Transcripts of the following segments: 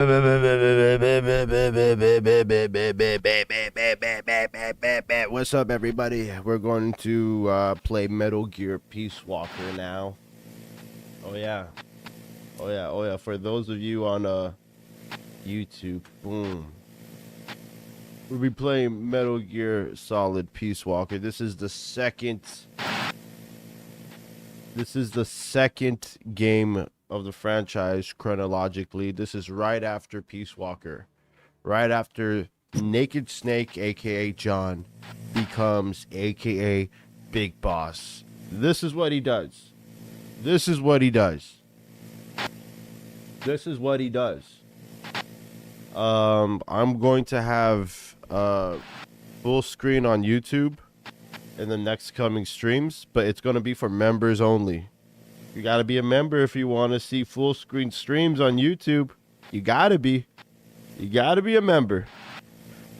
What's up, everybody? We're going to play Metal Gear Peace Walker now. Oh yeah. For those of you on YouTube, boom. We'll be playing Metal Gear Solid Peace Walker. This is the second game of the franchise chronologically. This is right after Peace Walker. Right after Naked Snake, aka John, becomes aka Big Boss. This is what he does. I'm going to have full screen on YouTube in the next coming streams, but it's going to be for members only. You got to be a member if you want to see full screen streams on YouTube. You got to be a member.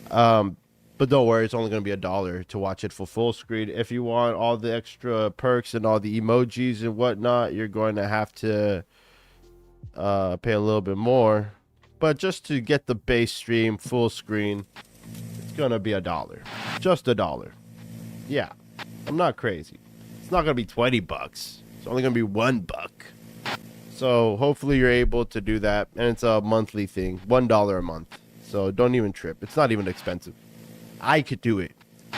But don't worry, it's only going to be $1 to watch it for full screen. If you want all the extra perks and all the emojis and whatnot, you're going to have to pay a little bit more. But just to get the base stream full screen, it's going to be $1. Just $1. Yeah, I'm not crazy. It's not going to be $20. It's only going to be $1. So hopefully you're able to do that. And it's a monthly thing, $1 a month. So don't even trip. It's not even expensive. I could do it.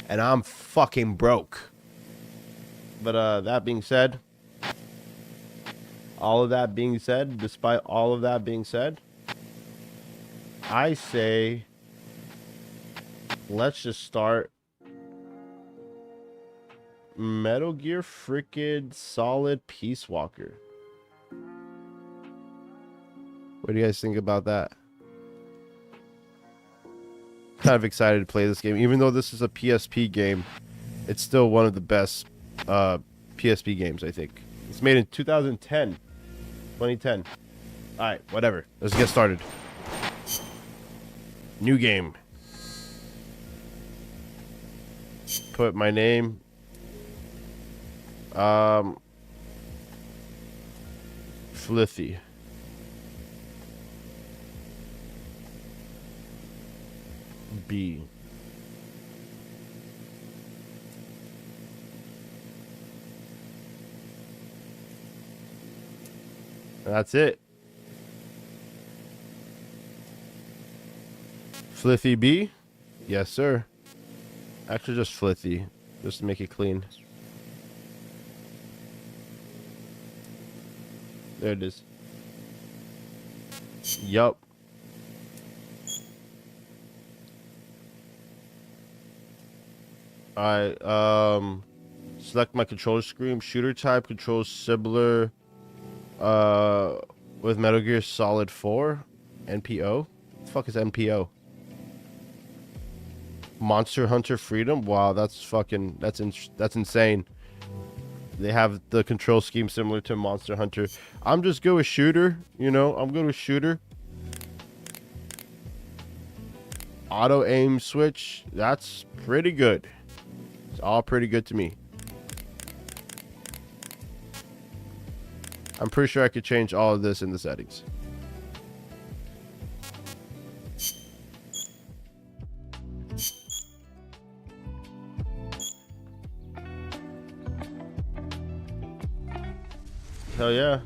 And I'm fucking broke. But that being said, despite all of that being said, I say let's just start Metal Gear freaking Solid Peace Walker. What do you guys think about that? Kind of excited to play this game. Even though this is a PSP game, it's still one of the best PSP games, I think. It's made in 2010. Alright, whatever. Let's get started. New game. Put my name. Flithy. B. That's it. Flithy B? Yes, sir. Actually, just Flithy. Just to make it clean. There it is. Yup. Alright, select my controller screen. Shooter type controls similar with Metal Gear Solid 4. NPO? What the fuck is NPO? Monster Hunter Freedom? Wow, that's insane. They have the control scheme similar to Monster Hunter. I'm just good with shooter, I'm good with shooter. Auto aim switch, that's pretty good. It's all pretty good to me. I'm pretty sure I could change all of this in the settings. Hell yeah.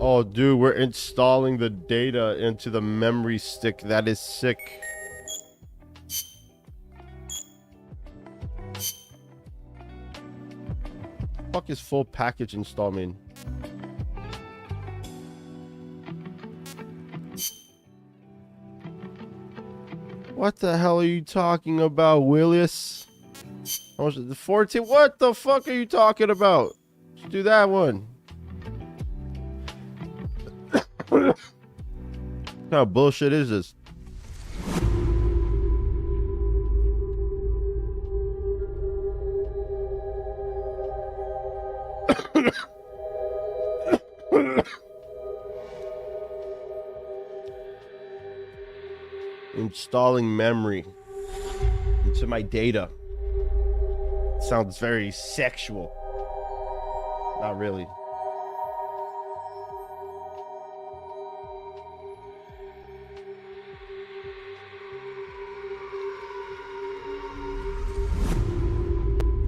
Oh, dude, we're installing the data into the memory stick. That is sick. Fuck is full package install mean? What the hell are you talking about, Willis? How much is the 14? What the fuck are you talking about? Let's do that one. What kind of bullshit is this? Installing memory into my data. Sounds very sexual. Not really.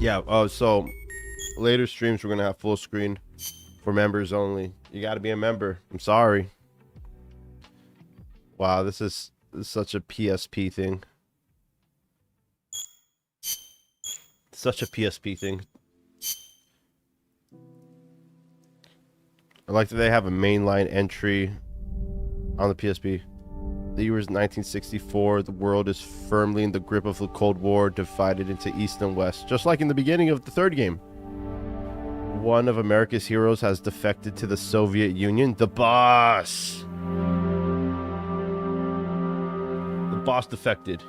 Yeah. So later streams we're gonna have full screen for members only. You got to be a member. I'm sorry. Wow, this is such a PSP thing. Such a PSP thing. I like that they have a mainline entry on the PSP. The year is 1964. The world is firmly in the grip of the Cold War, divided into East and West, just like in the beginning of the third game. One of America's heroes has defected to the Soviet Union. The boss. The boss defected.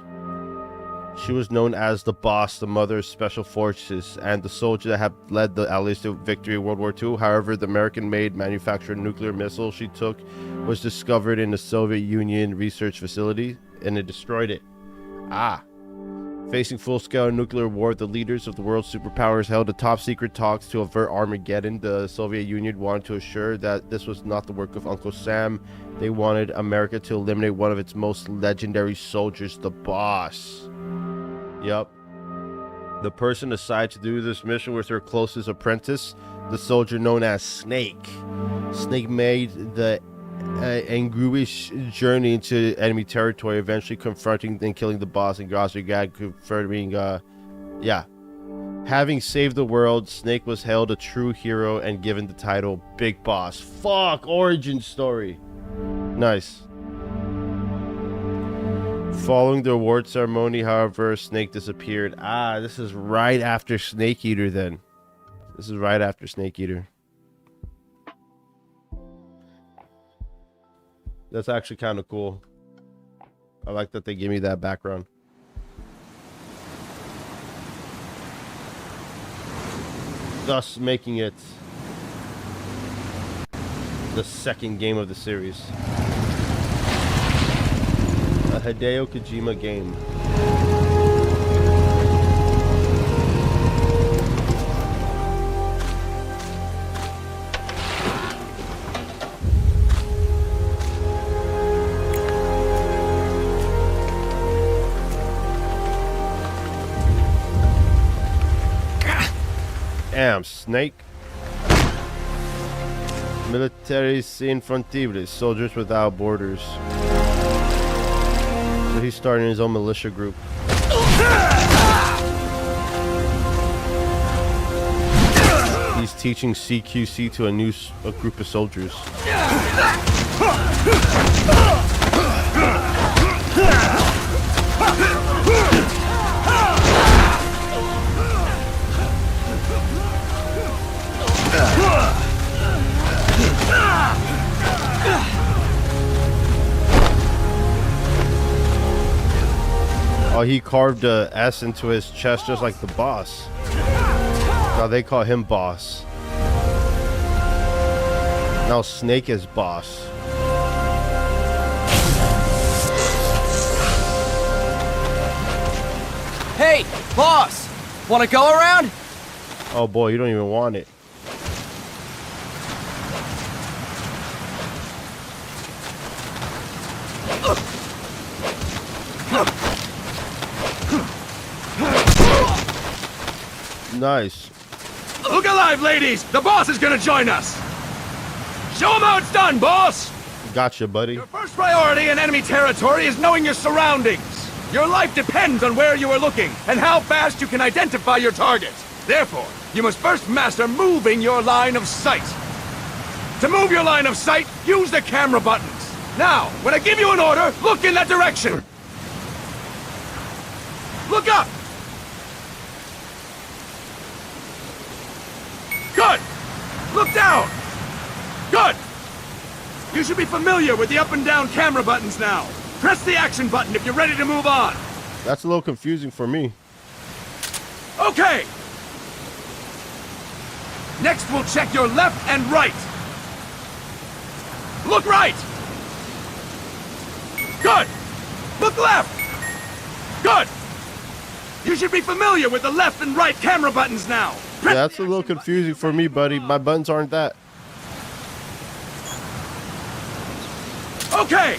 She was known as the Boss, the mother of special forces, and the soldier that had led the Allies to victory in World War II. However, the American-made manufactured nuclear missile she took was discovered in the Soviet Union research facility, and it destroyed it. Facing full-scale nuclear war, the leaders of the world's superpowers held a top-secret talks to avert Armageddon. The Soviet Union wanted to assure that this was not the work of Uncle Sam. They wanted America to eliminate one of its most legendary soldiers, the Boss. Yep. The person assigned to do this mission was her closest apprentice, the soldier known as Snake. Snake made the anguish journey into enemy territory, eventually confronting and killing the boss in Groznygrad, confirming, having saved the world, Snake was hailed a true hero and given the title Big Boss. Fuck, origin story. Nice. Following the award ceremony, however, Snake disappeared. This is right after Snake Eater then. This is right after Snake Eater. That's actually kind of cool. I like that they give me that background. Thus making it the second game of the series. A Hideo Kojima game. Damn, Snake. Militaris Infrantibles, Soldiers Without Borders. So he's starting his own militia group. He's teaching CQC to a group of soldiers. Oh, he carved a S into his chest just like the boss. Now they call him Boss. Now Snake is Boss. Hey, boss! Wanna go around? Oh boy, you don't even want it. Nice. Look alive, ladies! The boss is gonna join us! Show him how it's done, boss! Gotcha, buddy. Your first priority in enemy territory is knowing your surroundings. Your life depends on where you are looking and how fast you can identify your target. Therefore, you must first master moving your line of sight. To move your line of sight, use the camera buttons. Now, when I give you an order, look in that direction. Look up! Good! Look down! Good! You should be familiar with the up and down camera buttons now. Press the action button if you're ready to move on. That's a little confusing for me. Okay! Next, we'll check your left and right. Look right! Good! Look left! Good! You should be familiar with the left and right camera buttons now. Yeah, that's a little confusing for me, buddy. My buttons aren't that. Okay!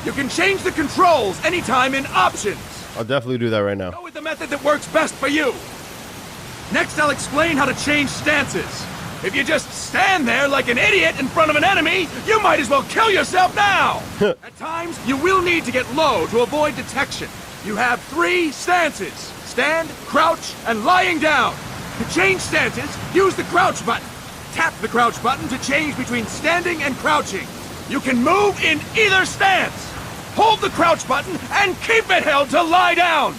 You can change the controls anytime in Options. I'll definitely do that right now. Go with the method that works best for you. Next, I'll explain how to change stances. If you just stand there like an idiot in front of an enemy, you might as well kill yourself now! At times, you will need to get low to avoid detection. You have 3 stances: stand, crouch, and lying down. To change stances, use the crouch button. Tap the crouch button to change between standing and crouching. You can move in either stance. Hold the crouch button and keep it held to lie down.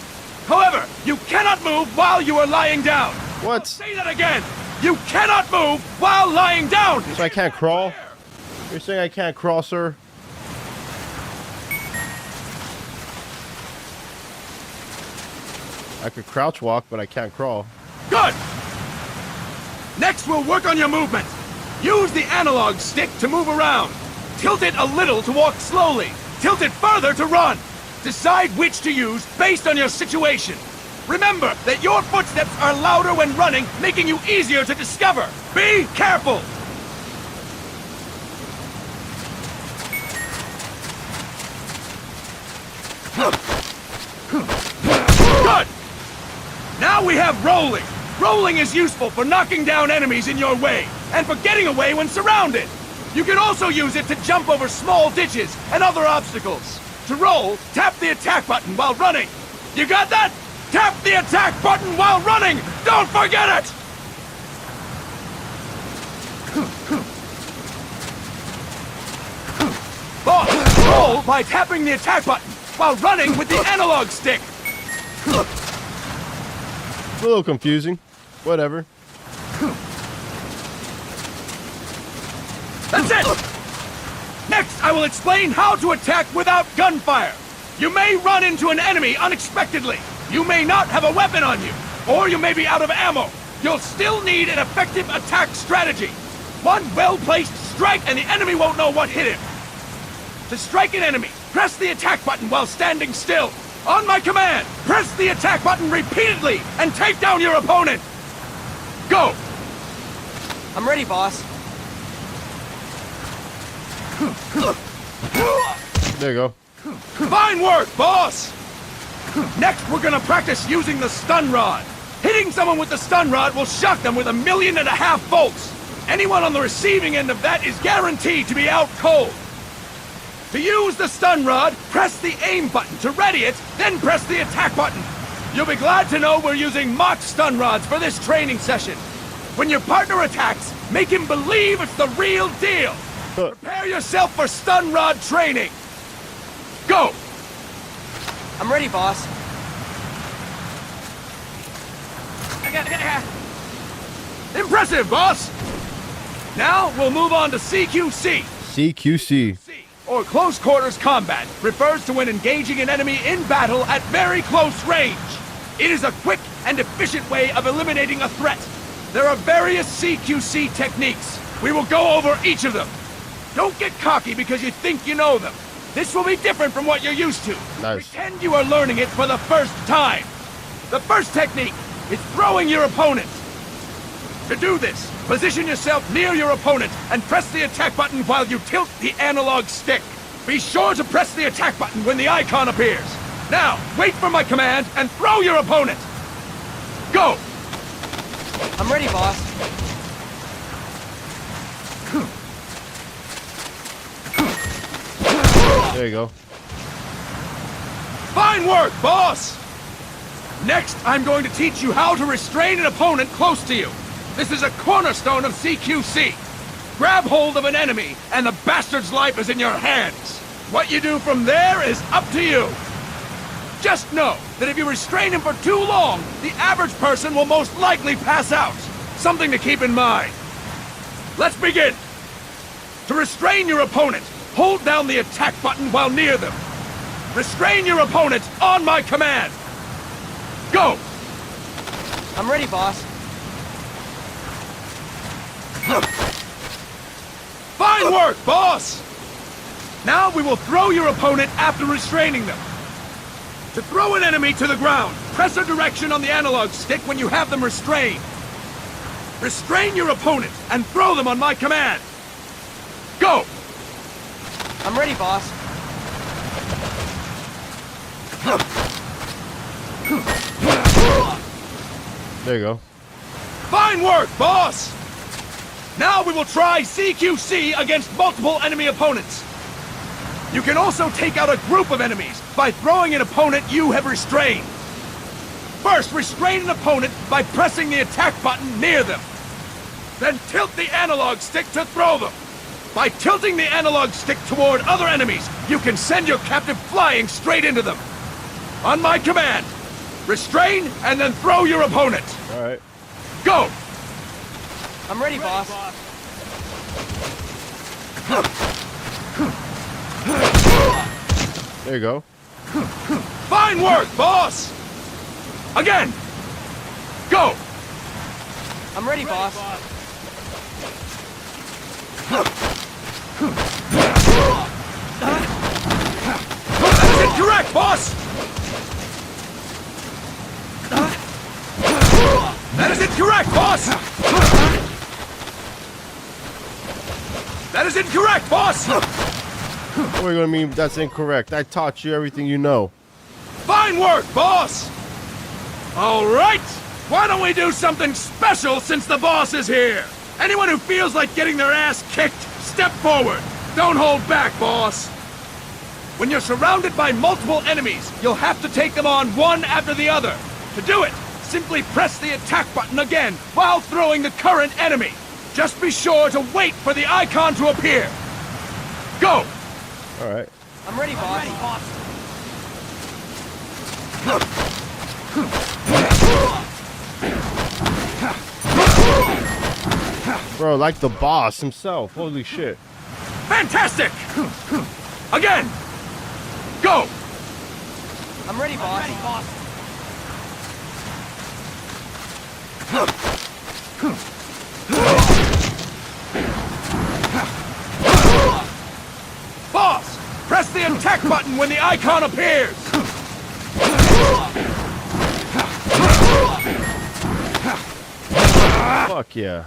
However, you cannot move while you are lying down. What? I'll say that again. You cannot move while lying down. So I can't crawl? You're saying I can't crawl, sir? I could crouch walk, but I can't crawl. Good! Next, we'll work on your movement. Use the analog stick to move around. Tilt it a little to walk slowly. Tilt it further to run. Decide which to use based on your situation. Remember that your footsteps are louder when running, making you easier to discover. Be careful! Good! Now we have rolling. Rolling is useful for knocking down enemies in your way, and for getting away when surrounded. You can also use it to jump over small ditches and other obstacles. To roll, tap the attack button while running. You got that? Tap the attack button while running! Don't forget it! Boss, roll by tapping the attack button while running with the analog stick. It's a little confusing. Whatever. That's it! Next, I will explain how to attack without gunfire. You may run into an enemy unexpectedly. You may not have a weapon on you, or you may be out of ammo. You'll still need an effective attack strategy. One well-placed strike and the enemy won't know what hit him. To strike an enemy, press the attack button while standing still. On my command, press the attack button repeatedly and take down your opponent. Go! I'm ready, boss. There you go. Fine work, boss! Next, we're gonna practice using the stun rod. Hitting someone with the stun rod will shock them with 1.5 million volts. Anyone on the receiving end of that is guaranteed to be out cold. To use the stun rod, press the aim button to ready it, then press the attack button. You'll be glad to know we're using mock stun rods for this training session. When your partner attacks, make him believe it's the real deal. Prepare yourself for stun rod training. Go! I'm ready, boss. Impressive, boss! Now, we'll move on to CQC. CQC. Or close quarters combat, refers to when engaging an enemy in battle at very close range. It is a quick and efficient way of eliminating a threat. There are various CQC techniques. We will go over each of them. Don't get cocky because you think you know them. This will be different from what you're used to. Nice. Pretend you are learning it for the first time. The first technique is throwing your opponent. To do this, position yourself near your opponent and press the attack button while you tilt the analog stick. Be sure to press the attack button when the icon appears. Now, wait for my command and throw your opponent. Go! I'm ready, boss. There you go. Fine work, boss! Next, I'm going to teach you how to restrain an opponent close to you. This is a cornerstone of CQC. Grab hold of an enemy, and the bastard's life is in your hands. What you do from there is up to you. Just know that if you restrain him for too long, the average person will most likely pass out. Something to keep in mind. Let's begin. To restrain your opponent, hold down the attack button while near them. Restrain your opponent on my command. Go! I'm ready, boss. Fine work, boss! Now we will throw your opponent after restraining them. To throw an enemy to the ground, press a direction on the analog stick when you have them restrained. Restrain your opponent and throw them on my command. Go! I'm ready, boss. There you go. Fine work, boss! Now we will try CQC against multiple enemy opponents. You can also take out a group of enemies by throwing an opponent you have restrained. First, restrain an opponent by pressing the attack button near them. Then tilt the analog stick to throw them. By tilting the analog stick toward other enemies, you can send your captive flying straight into them. On my command, restrain and then throw your opponent. All right. Go! I'm ready, boss. There you go. Fine work, boss! Again! Go! I'm ready, boss. That is incorrect, boss! That is incorrect, boss! That is incorrect, boss! What are you gonna mean that's incorrect? I taught you everything you know. Fine work, boss! All right! Why don't we do something special since the boss is here? Anyone who feels like getting their ass kicked, step forward. Don't hold back, boss. When you're surrounded by multiple enemies, you'll have to take them on one after the other. To do it, simply press the attack button again while throwing the current enemy. Just be sure to wait for the icon to appear. Go! All right. I'm ready, boss. Bro, like the boss himself. Holy shit. Fantastic! Again! Go! I'm ready, boss. Boss! Press the attack button when the icon appears! Fuck yeah.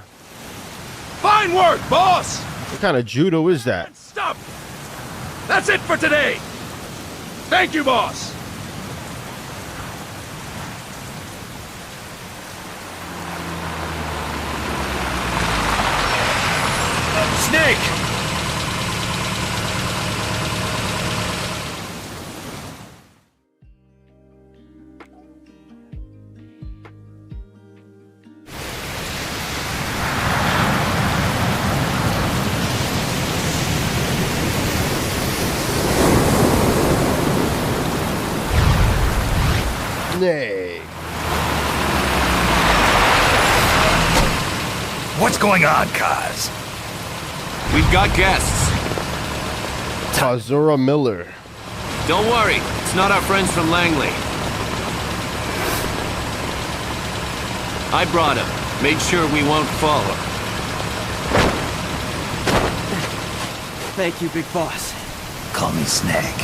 Fine work, boss! What kind of judo is that? Stop! That's it for today! Thank you, boss! Snake! Nay. What's going on, Kaz? We've got guests. Azura Miller. Don't worry, it's not our friends from Langley. I brought him. Made sure we won't follow. Thank you, big boss. Call me Snake.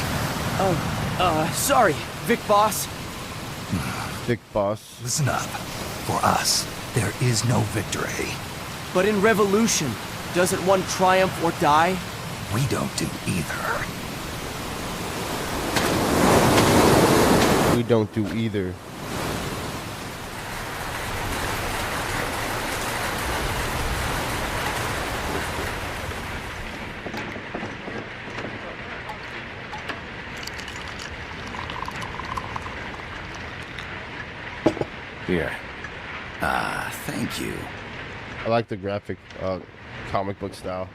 Sorry, Vic boss. Big boss. Listen up. For us, there is no victory. But in Revolution, doesn't one triumph or die? We don't do either. We don't do either. Here. Ah, thank you. I like the graphic comic book style.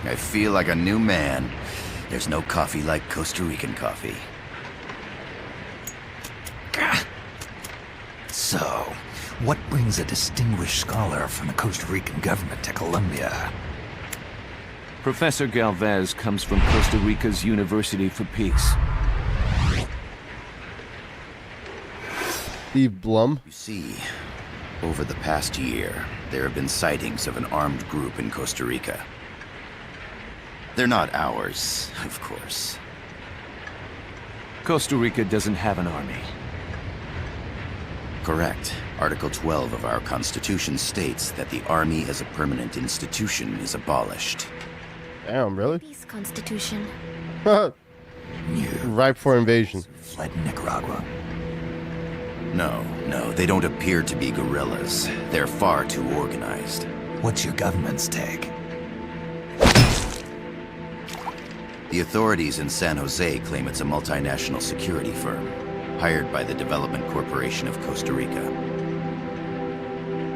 I feel like a new man. There's no coffee like Costa Rican coffee. Gah. So, what brings a distinguished scholar from the Costa Rican government to Colombia? Professor Galvez comes from Costa Rica's University for Peace. Steve Blum. You see, over the past year, there have been sightings of an armed group in Costa Rica. They're not ours, of course. Costa Rica doesn't have an army. Correct. Article 12 of our Constitution states that the Army as a permanent institution is abolished. Damn, really? Peace Constitution. You Ripe for invasion. fled Nicaragua. No, they don't appear to be guerrillas. They're far too organized. What's your government's take? The authorities in San Jose claim it's a multinational security firm, hired by the Development Corporation of Costa Rica.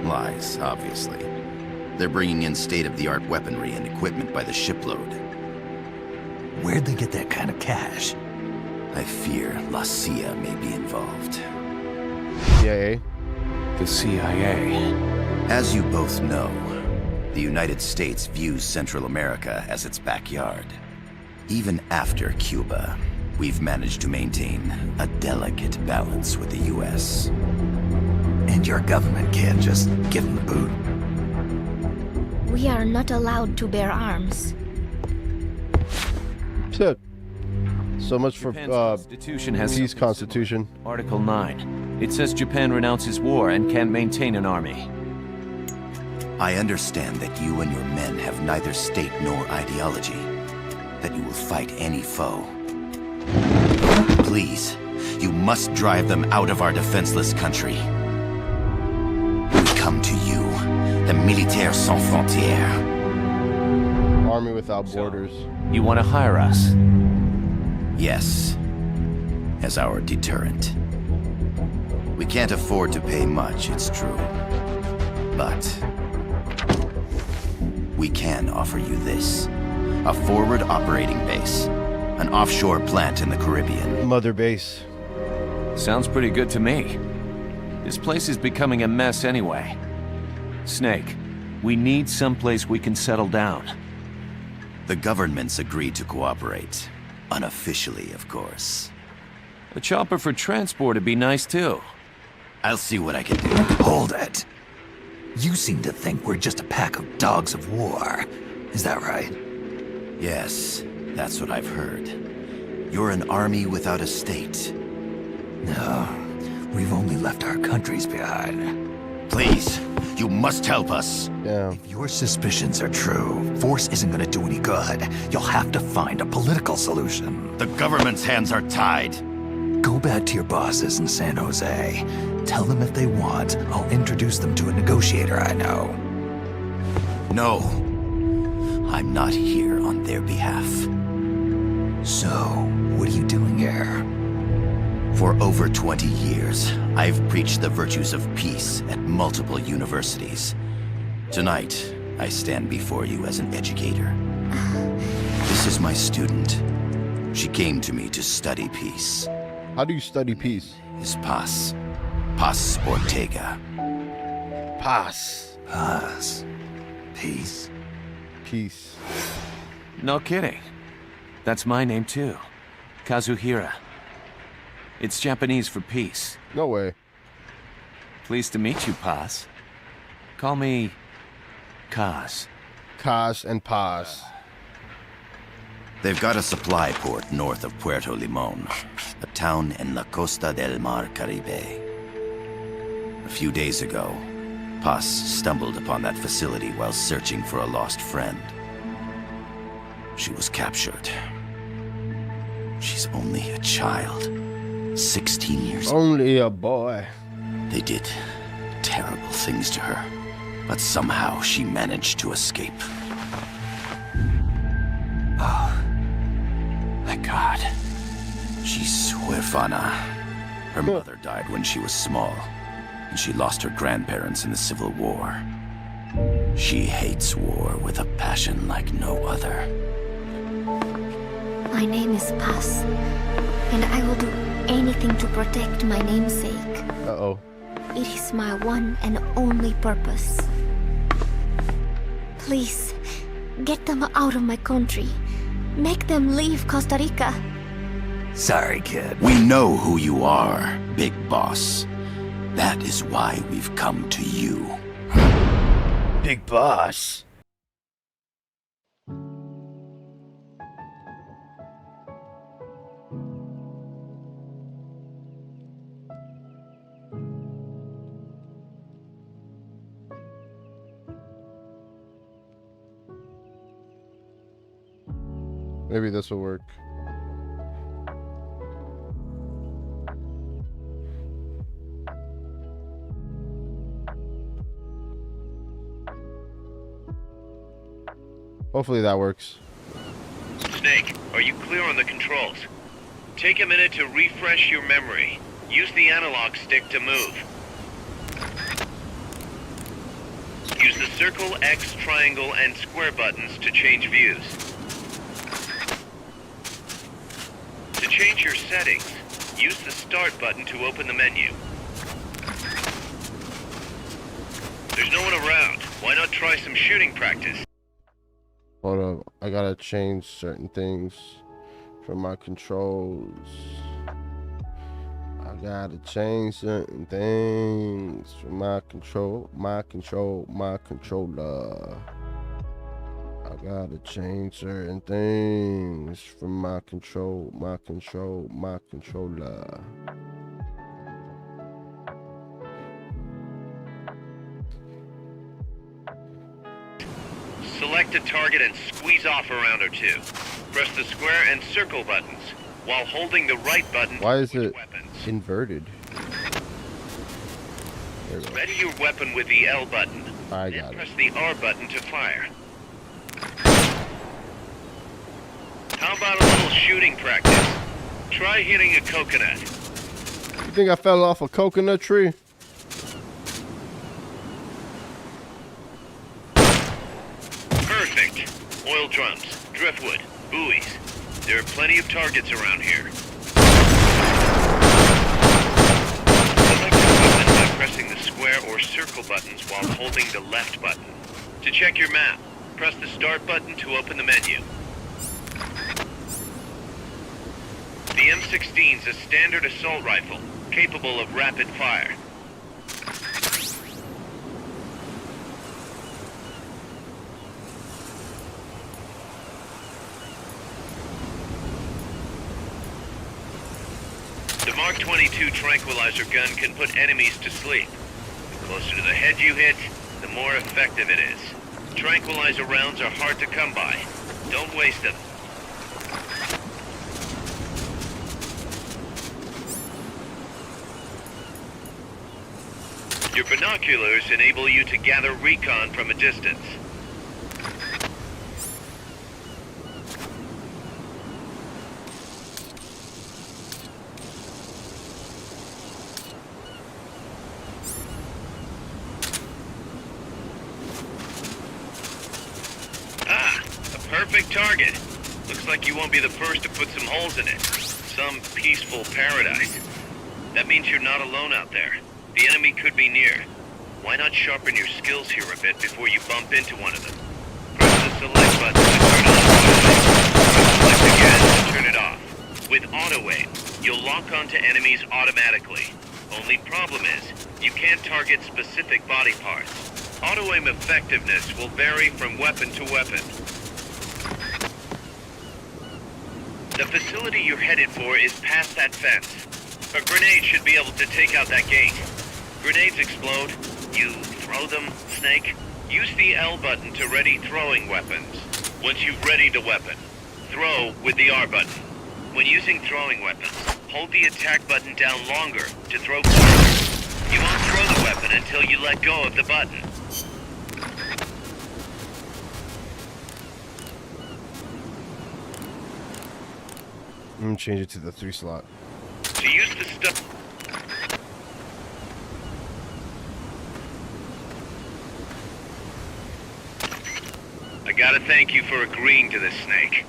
Lies, obviously. They're bringing in state-of-the-art weaponry and equipment by the shipload. Where'd they get that kind of cash? I fear La CIA may be involved. CIA. The CIA. As you both know, the United States views Central America as its backyard. Even after Cuba, we've managed to maintain a delicate balance with the US. And your government can't just give them the boot? We are not allowed to bear arms. Shit. So much for Japan's constitution has peace something constitution. similar. Article 9. It says Japan renounces war and can maintain an army. I understand that you and your men have neither state nor ideology, that you will fight any foe. Please, you must drive them out of our defenseless country. We come to you, the Militaires Sans Frontières. Army without borders. You want to hire us? Yes, as our deterrent. We can't afford to pay much, it's true. But we can offer you this. A forward operating base. An offshore plant in the Caribbean. Mother base. Sounds pretty good to me. This place is becoming a mess anyway. Snake, we need someplace we can settle down. The government's agreed to cooperate. Unofficially, of course. A chopper for transport would be nice too. I'll see what I can do. Hold it. You seem to think we're just a pack of dogs of war. Is that right? Yes, that's what I've heard. You're an army without a state. No, we've only left our countries behind. Please, you must help us. Yeah. If your suspicions are true, force isn't gonna do any good. You'll have to find a political solution. The government's hands are tied. Go back to your bosses in San Jose. Tell them if they want, I'll introduce them to a negotiator I know. No, I'm not here on their behalf. So, what are you doing here? For over 20 years, I've preached the virtues of peace at multiple universities. Tonight, I stand before you as an educator. This is my student. She came to me to study peace. How do you study peace? Is Paz. Paz Ortega. Paz. Paz. Peace. Peace. No kidding. That's my name too. Kazuhira. It's Japanese for peace. No way. Pleased to meet you, Paz. Call me Kaz. Kaz and Paz. They've got a supply port north of Puerto Limon, a town in La Costa del Mar Caribe. A few days ago, Paz stumbled upon that facility while searching for a lost friend. She was captured. She's only a child, 16 years old. Only a boy. They did terrible things to her, but somehow she managed to escape. Thank God. She's huérfana. Her mother died when she was small, and she lost her grandparents in the Civil War. She hates war with a passion like no other. My name is Paz, and I will do anything to protect my namesake. Uh-oh. It is my one and only purpose. Please, get them out of my country. Make them leave Costa Rica. Sorry, kid. We know who you are, Big Boss. That is why we've come to you. Big boss. Maybe this will work. Hopefully that works. Snake, are you clear on the controls? Take a minute to refresh your memory. Use the analog stick to move. Use the circle, X, triangle, and square buttons to change views. To change your settings, use the start button to open the menu. There's no one around. Why not try some shooting practice? Hold up. I gotta change certain things from my controls. I gotta change certain things from my controller. I gotta change certain things from my controller. Select a target and squeeze off a round or two. Press the square and circle buttons while holding the right button. Why is to it switch weapons. inverted? There we go. Ready your weapon with the L button. I Then got it. press the R button to fire. How about a little shooting practice? Try hitting a coconut. You think I fell off a coconut tree? Perfect. Oil drums, driftwood, buoys. There are plenty of targets around here. Select your weapon by pressing the square or circle buttons while holding the left button. To check your map, press the start button to open the menu. The M16 is a standard assault rifle, capable of rapid fire. The Mark 22 tranquilizer gun can put enemies to sleep. The closer to the head you hit, the more effective it is. Tranquilizer rounds are hard to come by. Don't waste them. Your binoculars enable you to gather recon from a distance. Perfect target. Looks like you won't be the first to put some holes in it. Some peaceful paradise. That means you're not alone out there. The enemy could be near. Why not sharpen your skills here a bit before you bump into one of them? Press the select button to turn on auto-aim. Select again to turn it off. With auto-aim, you'll lock onto enemies automatically. Only problem is, you can't target specific body parts. Auto-aim effectiveness will vary from weapon to weapon. The facility you're headed for is past that fence. A grenade should be able to take out that gate. Grenades explode. You throw them, Snake. Use the L button to ready throwing weapons. Once you've readied a weapon, throw with the R button. When using throwing weapons, hold the attack button down longer to throw farther. You won't throw the weapon until you let go of the button. I'm gonna change it to the 3 slot. To use the stuff... I gotta thank you for agreeing to this, Snake.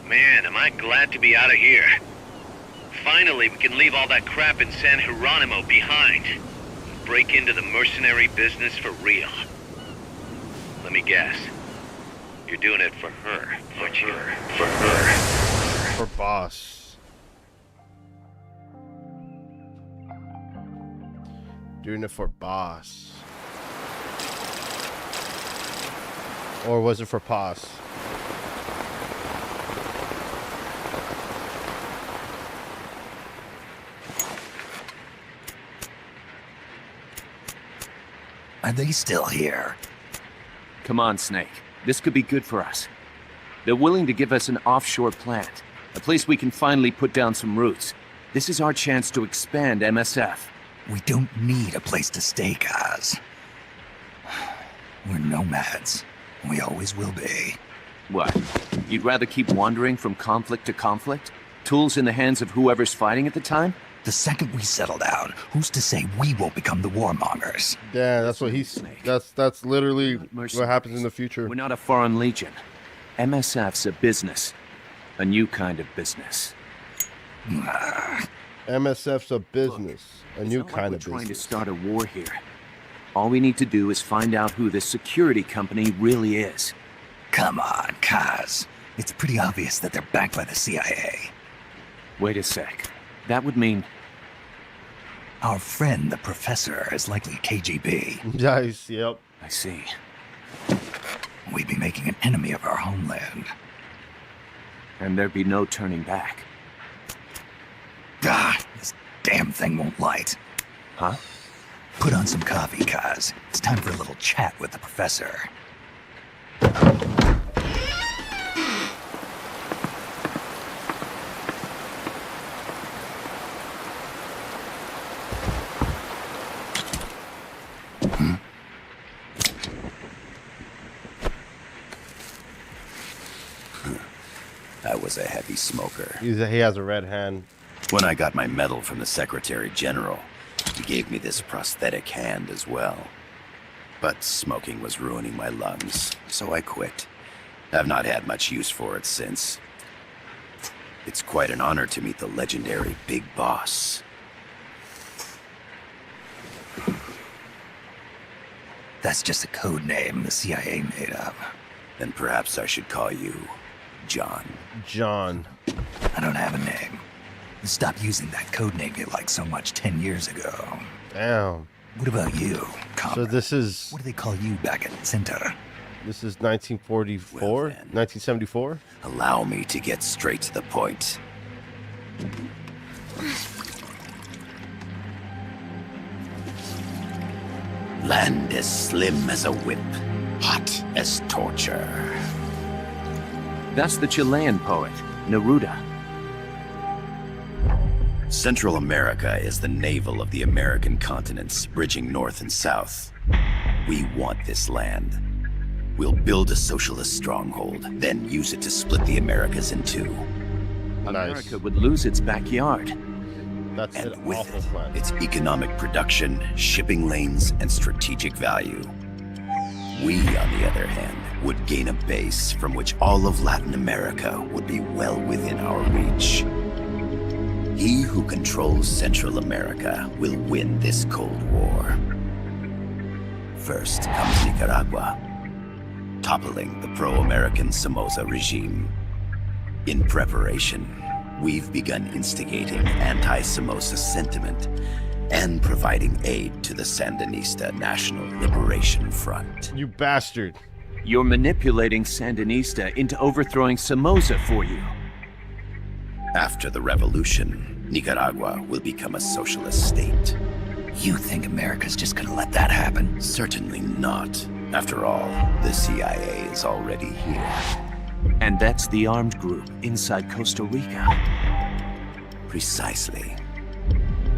Man, am I glad to be out of here. Finally, we can leave all that crap in San Geronimo behind. Break into the mercenary business for real. Let me guess. You're doing it for her, aren't you? For her. For boss. Doing it for boss. Or was it for Pos? Are they still here? Come on, Snake. This could be good for us. They're willing to give us an offshore plant. A place we can finally put down some roots. This is our chance to expand MSF. We don't need a place to stay, guys. We're nomads. We always will be. What? You'd rather keep wandering from conflict to conflict? Tools in the hands of whoever's fighting at the time? The second we settle down, who's to say we won't become the warmongers? Yeah, that's what he's. That's literally what happens in the future. We're not a foreign legion. MSF's a business. A new kind of business. MSF's a business, a new It's not like kind we're of trying to business. start a war here. All we need to do is find out who this security company really is. Come on, Kaz. It's pretty obvious that they're backed by the CIA. Wait a sec. That would mean... Our friend, the professor, is likely KGB. Nice. Yep. I see. We'd be making an enemy of our homeland. And there'd be no turning back. Ah, this damn thing won't light. Huh? Put on some coffee, Kaz. It's time for a little chat with the professor. I was a heavy smoker. He has a red hand. When I got my medal from the Secretary General, he gave me this prosthetic hand as well. But smoking was ruining my lungs, so I quit. I've not had much use for it since. It's quite an honor to meet the legendary Big Boss. That's just a code name the CIA made up. Then perhaps I should call you John. John. I don't have a name. You stopped using that code name you liked so much 10 years ago. Damn. What about you, Connor? So this is What do they call you back at Center? 1944, Well, then. 1974. Allow me to get straight to the point. Land as slim as a whip, hot as torture. That's the Chilean poet, Neruda. Central America is the navel of the American continents, bridging north and south. We want this land. We'll build a socialist stronghold, then use it to split the Americas in two. Nice. America would lose its backyard. That's an And with awful it, plan. its economic production, shipping lanes, and strategic value. We, on the other hand, would gain a base from which all of Latin America would be well within our reach. He who controls Central America will win this Cold War. First comes Nicaragua, toppling the pro-American Somoza regime. In preparation, we've begun instigating anti-Somoza sentiment and providing aid to the Sandinista National Liberation Front. You bastard. You're manipulating Sandinista into overthrowing Somoza for you. After the revolution, Nicaragua will become a socialist state. You think America's just gonna let that happen? Certainly not. After all, the CIA is already here. And that's the armed group inside Costa Rica. Precisely.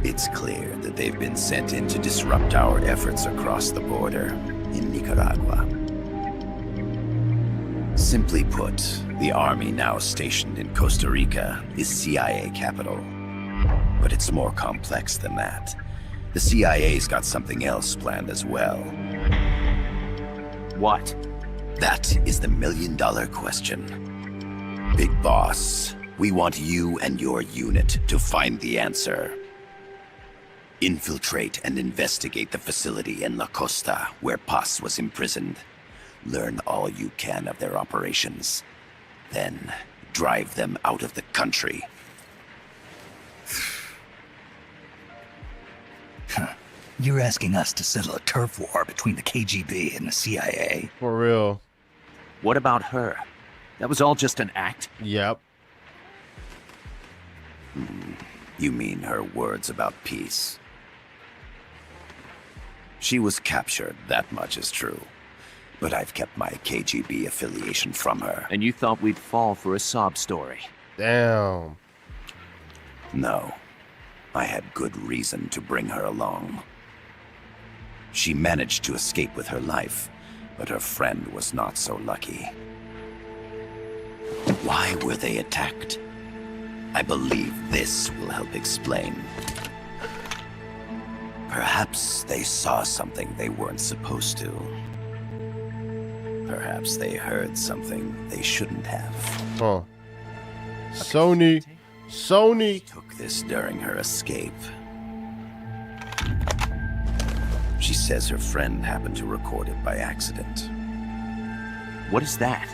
It's clear that they've been sent in to disrupt our efforts across the border in Nicaragua. Simply put, the army now stationed in Costa Rica is CIA capital. But it's more complex than that. The CIA's got something else planned as well. What? That is the million-dollar question. Big Boss, we want you and your unit to find the answer. Infiltrate and investigate the facility in La Costa where Paz was imprisoned. Learn all you can of their operations. Then, drive them out of the country. You're asking us to settle a turf war between the KGB and the CIA? For real. What about her? That was all just an act? Yep. You mean her words about peace? She was captured, that much is true. But I've kept my KGB affiliation from her. And you thought we'd fall for a sob story? Damn. No. I had good reason to bring her along. She managed to escape with her life, But her friend was not so lucky. Why were they attacked? I believe this will help explain. Perhaps they saw something they weren't supposed to. Perhaps they heard something they shouldn't have. Huh. Sony. Took this during her escape. She says her friend happened to record it by accident. What is that?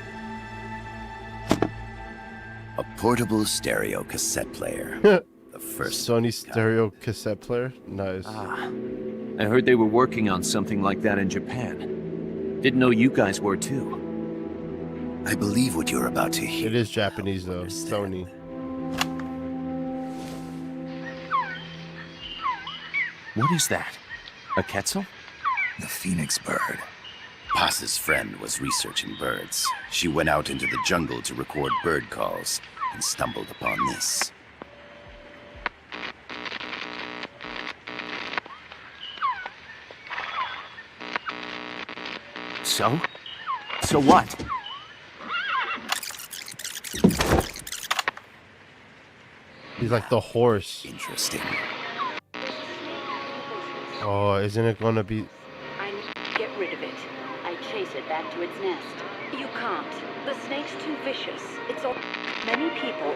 A portable stereo cassette player. The first Sony stereo cassette player. Nice. I heard they were working on something like that in Japan. Didn't know you guys were too. I believe what you're about to hear. It is Japanese though. Sony. What is that? A Quetzal? The phoenix bird. Paz's friend was researching birds. She went out into the jungle to record bird calls and stumbled upon this. So? So what? He's like the horse. Interesting. Oh, isn't it gonna be? I need to get rid of it. I chase it back to its nest. You can't. The snake's too vicious. It's all many people.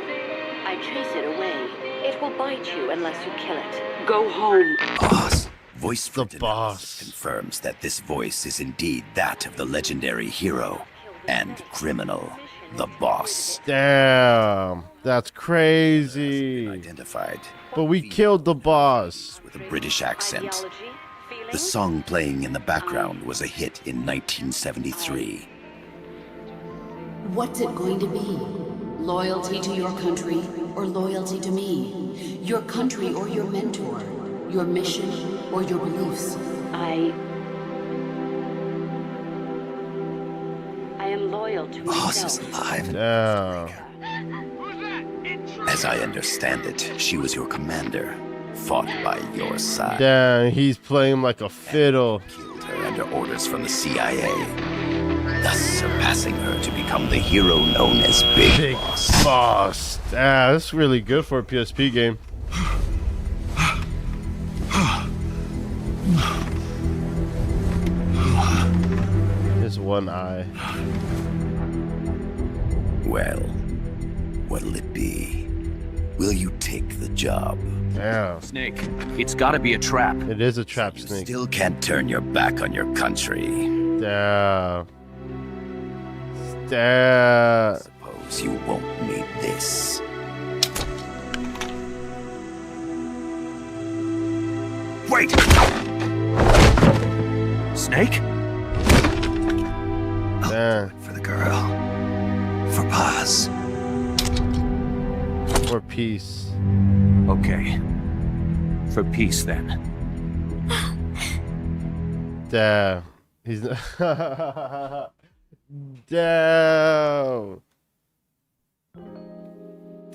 I chase it away. It will bite you unless you kill it. Go home. Boss. Voice The for boss. confirms that this voice is indeed that of the legendary hero and criminal, the boss. Damn, that's crazy. Identified But we killed the boss. with a British accent. Ideology? Feelings? The song playing in the background was a hit in 1973. What's it going to be? Loyalty to your country or loyalty to me? Your country or your mentor? Your mission or your beliefs? I am loyal to Boss is myself. alive. Damn. As I understand it, she was your commander, fought by your side. Damn, he's playing like a fiddle. Killed her under orders from the CIA, thus surpassing her to become the hero known as Big Big Boss. boss. Damn, that's really good for a PSP game. His one eye. Well, what'll it be? Will you take the job? Damn. Snake, it's gotta be a trap. It is a trap You snake. still can't turn your back on your country. Damn. Damn. Suppose you won't need this. Wait! Snake? Damn. For the girl. For Paz. For peace. Okay. For peace, then. Damn. He's. Damn. Damn.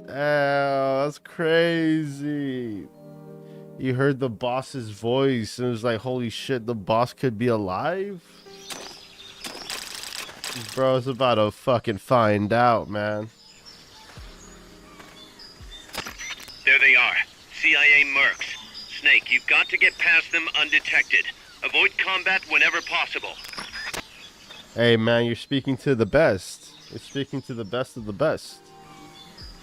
That's crazy. You heard the boss's voice and it was like, holy shit, the boss could be alive? Bro's about to fucking find out, man. There they are. CIA mercs. Snake, you've got to get past them undetected. Avoid combat whenever possible. Hey, man, you're speaking to the best. You're speaking to the best of the best.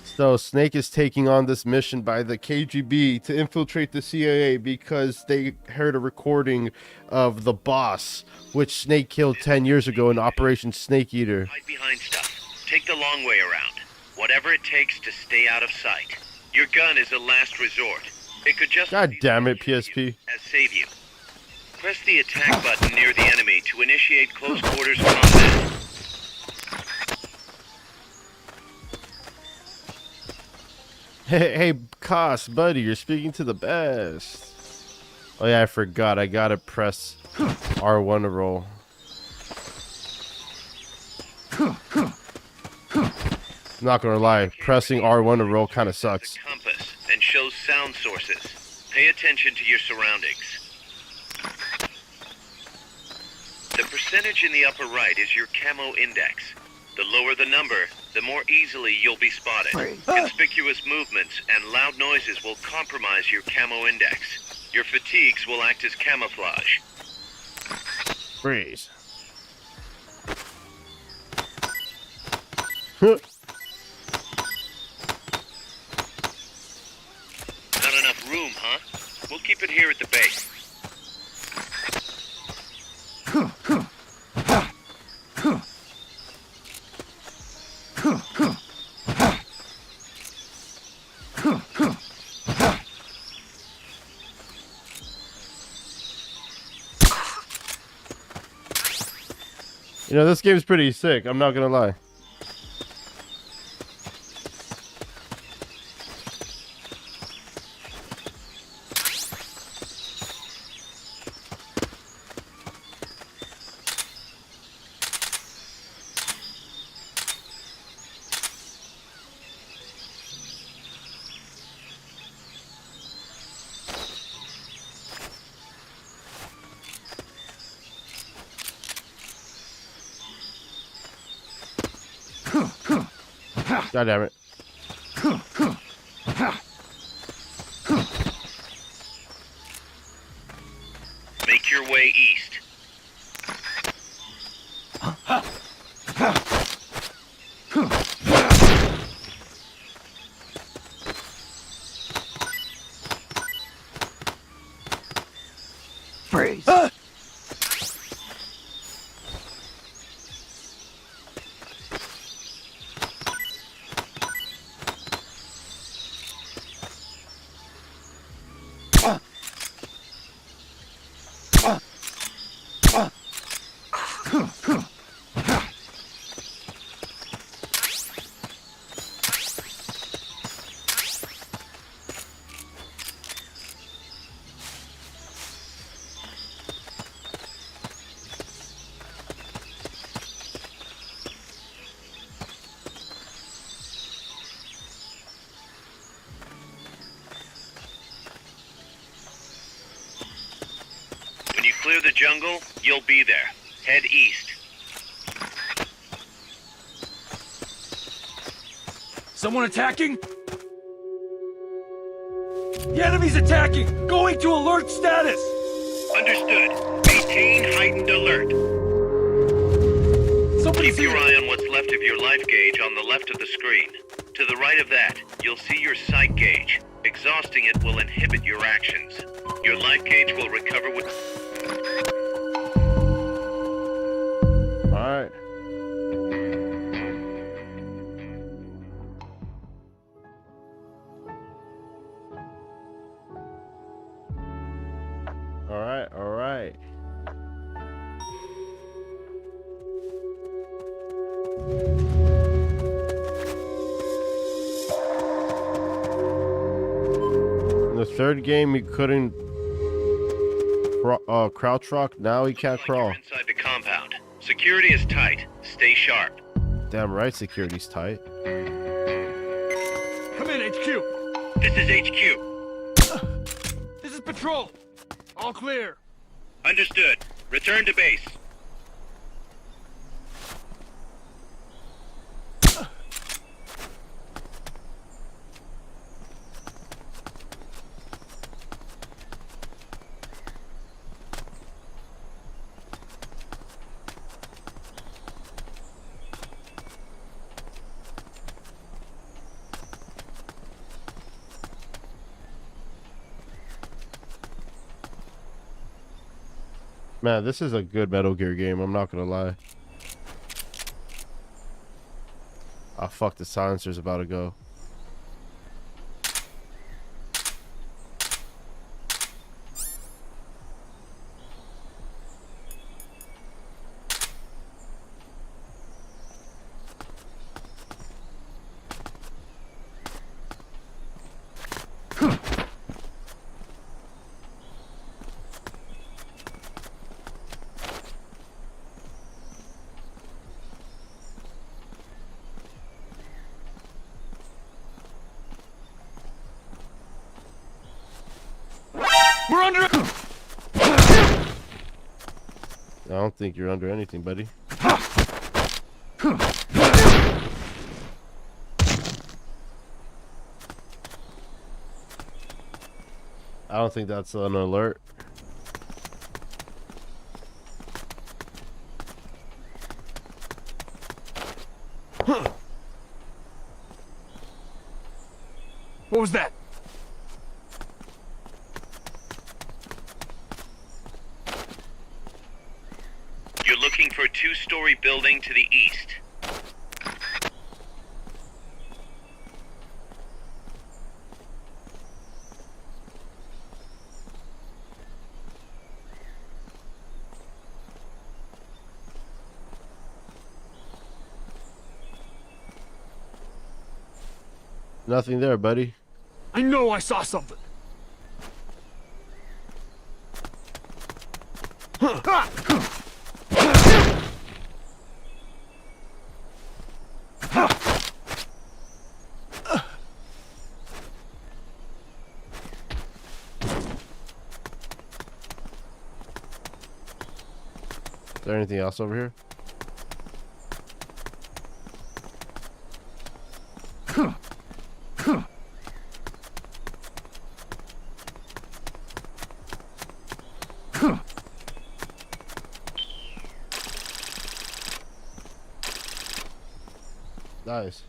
So Snake is taking on this mission by the KGB to infiltrate the CIA because they heard a recording of the boss, which Snake killed 10 years ago in Operation Snake Eater. Hide behind stuff. Take the long way around. Whatever it takes to stay out of sight. Your gun is a last resort. It could just God damn it, PSP. save you. Press the attack button near the enemy to initiate close quarters combat. Hey, Koss, buddy, you're speaking to the best. Oh yeah, I forgot. I gotta press R1 to roll. Not gonna lie, pressing R1 to roll kind of sucks. Compass and shows sound sources. Pay attention to your surroundings. The percentage in the upper right is your camo index. The lower the number, the more easily you'll be spotted. Conspicuous movements and loud noises will compromise your camo index. Your fatigues will act as camouflage. Freeze. Not enough room, huh? We'll keep it here at the base. You know, this game's pretty sick. I'm not gonna lie. God damn it. Make your way east. Freeze. When you clear the jungle, you'll be there. Head east. Someone attacking? The enemy's attacking! Going to alert status! Understood. Maintain heightened alert. Somebody's Keep your here! eye on what's left of your life gauge on the left of the screen. To the right of that, you'll see your sight gauge. Exhausting it will inhibit your actions. Your life gauge will recover with... Alright. Alright, alright. In the third game, he couldn't crouch rock. Now he can't crawl. You're inside the compound. Security is tight. Stay sharp. Damn right, security's tight. Come in, HQ! This is HQ. This is patrol! All clear. Understood. Return to base. Man, this is a good Metal Gear game, I'm not gonna lie. Ah, fuck, the silencer's about to go. don't think you're under anything, buddy. I don't think that's an alert. What was that? You're looking for a 2-story building to the east. Nothing there, buddy. I know I saw something. Is there anything else over here? Nice.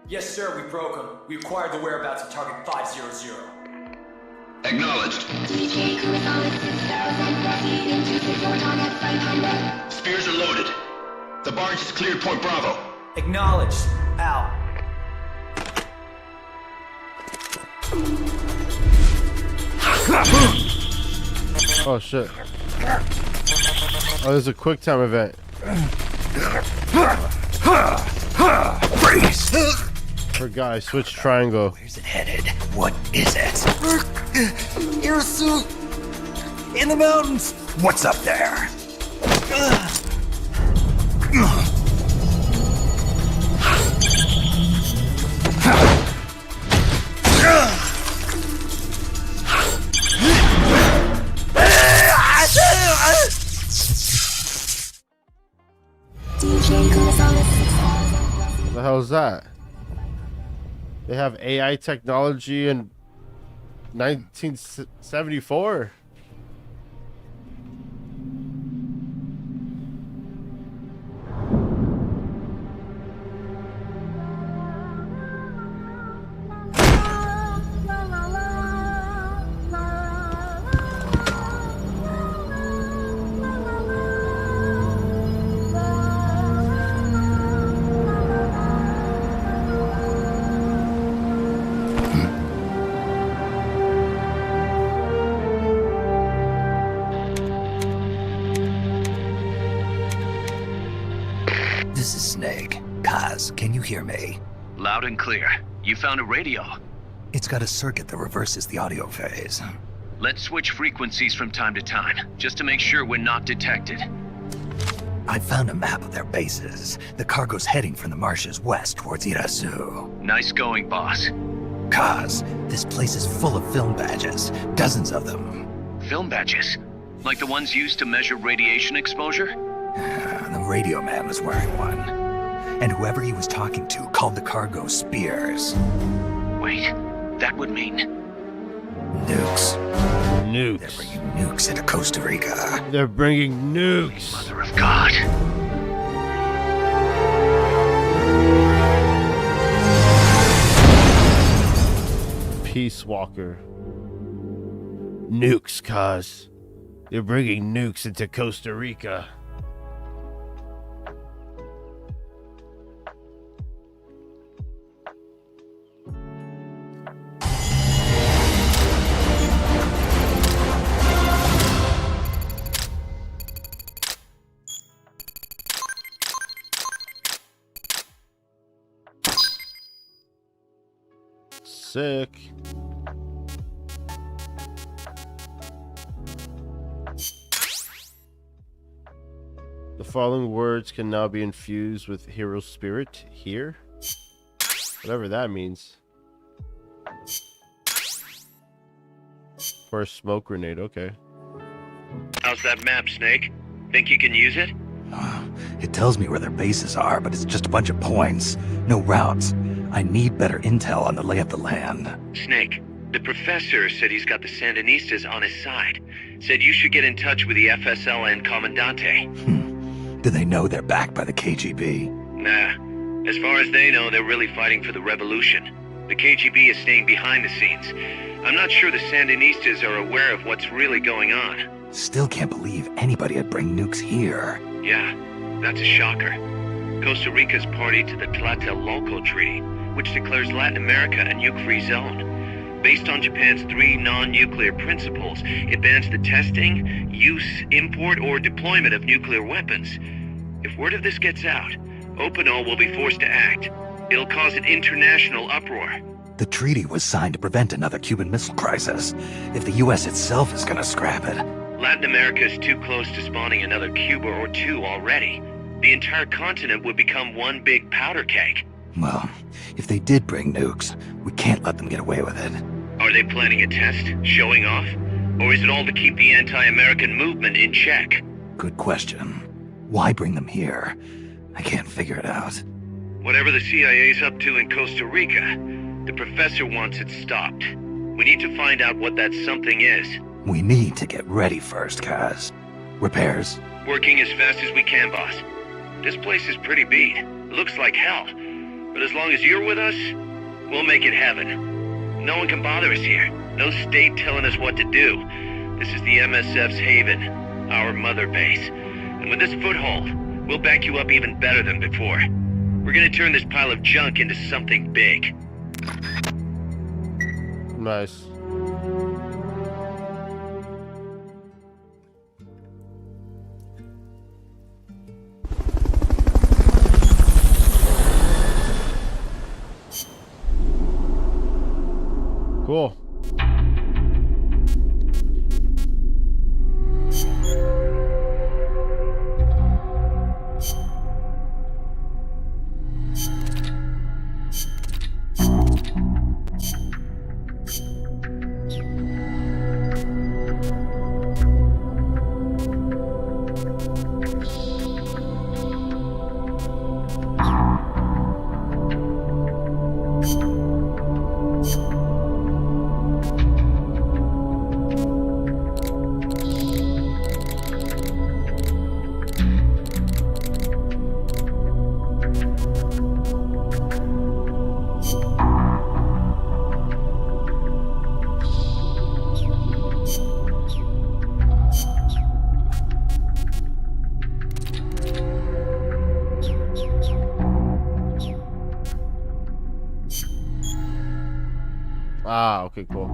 Yes, sir, we broke them. We acquired the whereabouts of target 500. Acknowledged. Spears are loaded. The barge has cleared Point Bravo. Acknowledged. Out. Oh shit. Oh, there's a quick time event. Forgot I switched triangle. Where's it headed? What is it? Irasu! In the mountains! What's up there? What the hell is that? They have AI technology in 1974. This is Snake. Kaz, can you hear me? Loud and clear. You found a radio. It's got a circuit that reverses the audio phase. Let's switch frequencies from time to time, just to make sure we're not detected. I found a map of their bases. The cargo's heading from the marshes west towards Irasu. Nice going, boss. Kaz, this place is full of film badges. Dozens of them. Film badges? Like the ones used to measure radiation exposure? The radio man was wearing one. And whoever he was talking to called the cargo Spears. Wait, that would mean... Nukes. Nukes. They're bringing nukes into Costa Rica. They're bringing nukes. Mother of God. Peace Walker. Nukes, cuz. They're bringing nukes into Costa Rica. Sick. The following words can now be infused with hero spirit here. Whatever that means. For a smoke grenade, okay. How's that map, Snake? Think you can use it? It tells me where their bases are, but it's just a bunch of points. No routes. I need better intel on the lay of the land. Snake, the professor said he's got the Sandinistas on his side. Said you should get in touch with the FSL and Comandante. Do they know they're backed by the KGB? Nah. As far as they know, they're really fighting for the revolution. The KGB is staying behind the scenes. I'm not sure the Sandinistas are aware of what's really going on. Still can't believe anybody would bring nukes here. Yeah, that's a shocker. Costa Rica's party to the Tlatelolco Treaty, which declares Latin America a nuke-free zone. Based on Japan's 3 non-nuclear principles, it bans the testing, use, import, or deployment of nuclear weapons. If word of this gets out, Opinol will be forced to act. It'll cause an international uproar. The treaty was signed to prevent another Cuban Missile Crisis. If the U.S. itself is gonna scrap it... Latin America is too close to spawning another Cuba or two already. The entire continent would become one big powder keg. Well, if they did bring nukes, we can't let them get away with it. Are they planning a test? Showing off? Or is it all to keep the anti-American movement in check? Good question. Why bring them here? I can't figure it out. Whatever the CIA's up to in Costa Rica, the professor wants it stopped. We need to find out what that something is. We need to get ready first, Kaz. Repairs? Working as fast as we can, boss. This place is pretty beat. It looks like hell. But as long as you're with us, we'll make it heaven. No one can bother us here. No state telling us what to do. This is the MSF's haven, our mother base. And with this foothold, we'll back you up even better than before. We're gonna turn this pile of junk into something big. Nice. Cool. Ah, okay, cool.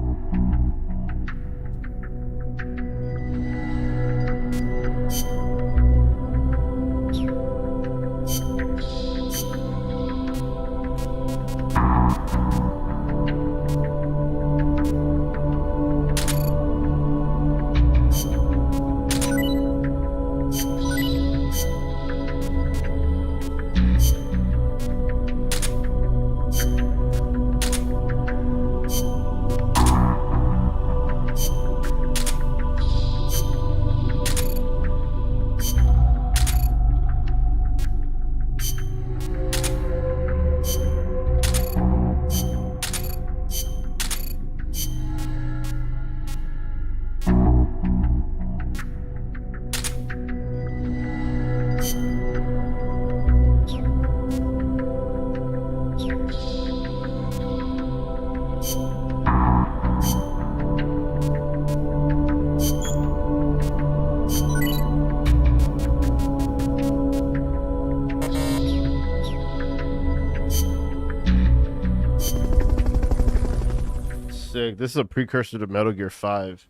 Sick. This is a precursor to Metal Gear 5.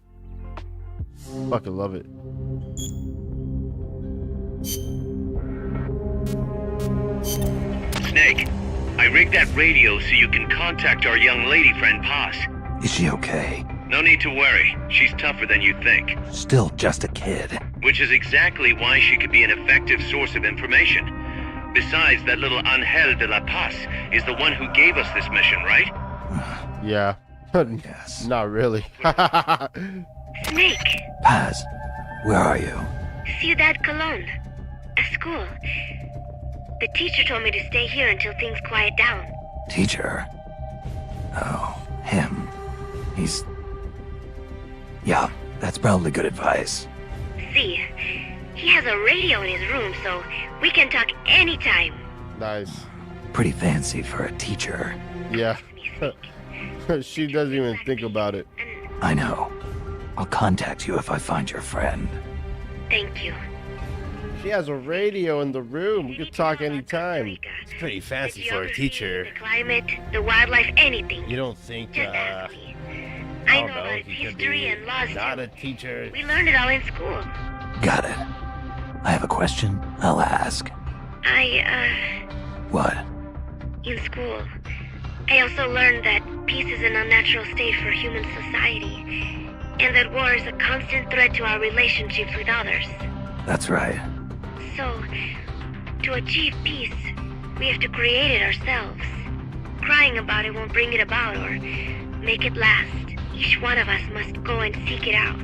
Fucking love it. Snake, I rigged that radio so you can contact our young lady friend Paz. Is she okay? No need to worry. She's tougher than you think. Still just a kid. Which is exactly why she could be an effective source of information. Besides, that little Angel de la Paz is the one who gave us this mission, right? Yeah. Yes. Not really. Snake, Paz, where are you? Ciudad Colon. A school. The teacher told me to stay here until things quiet down. Teacher? Oh, him. He's... Yeah, that's probably good advice. See, he has a radio in his room, so we can talk anytime. Nice. Pretty fancy for a teacher. Yeah. She doesn't even think about it. I know. I'll contact you if I find your friend. Thank you. She has a radio in the room. We could talk anytime. It's pretty fancy for a teacher. The climate, the wildlife, anything. You don't think, Just ask me. I know about its he could history be and laws not too. a teacher. We learned it all in school. Got it. I have a question. I'll ask. What? In school, I also learned that peace is an unnatural state for human society, and that war is a constant threat to our relationships with others. That's right. So, to achieve peace, we have to create it ourselves. Crying about it won't bring it about or make it last. Each one of us must go and seek it out.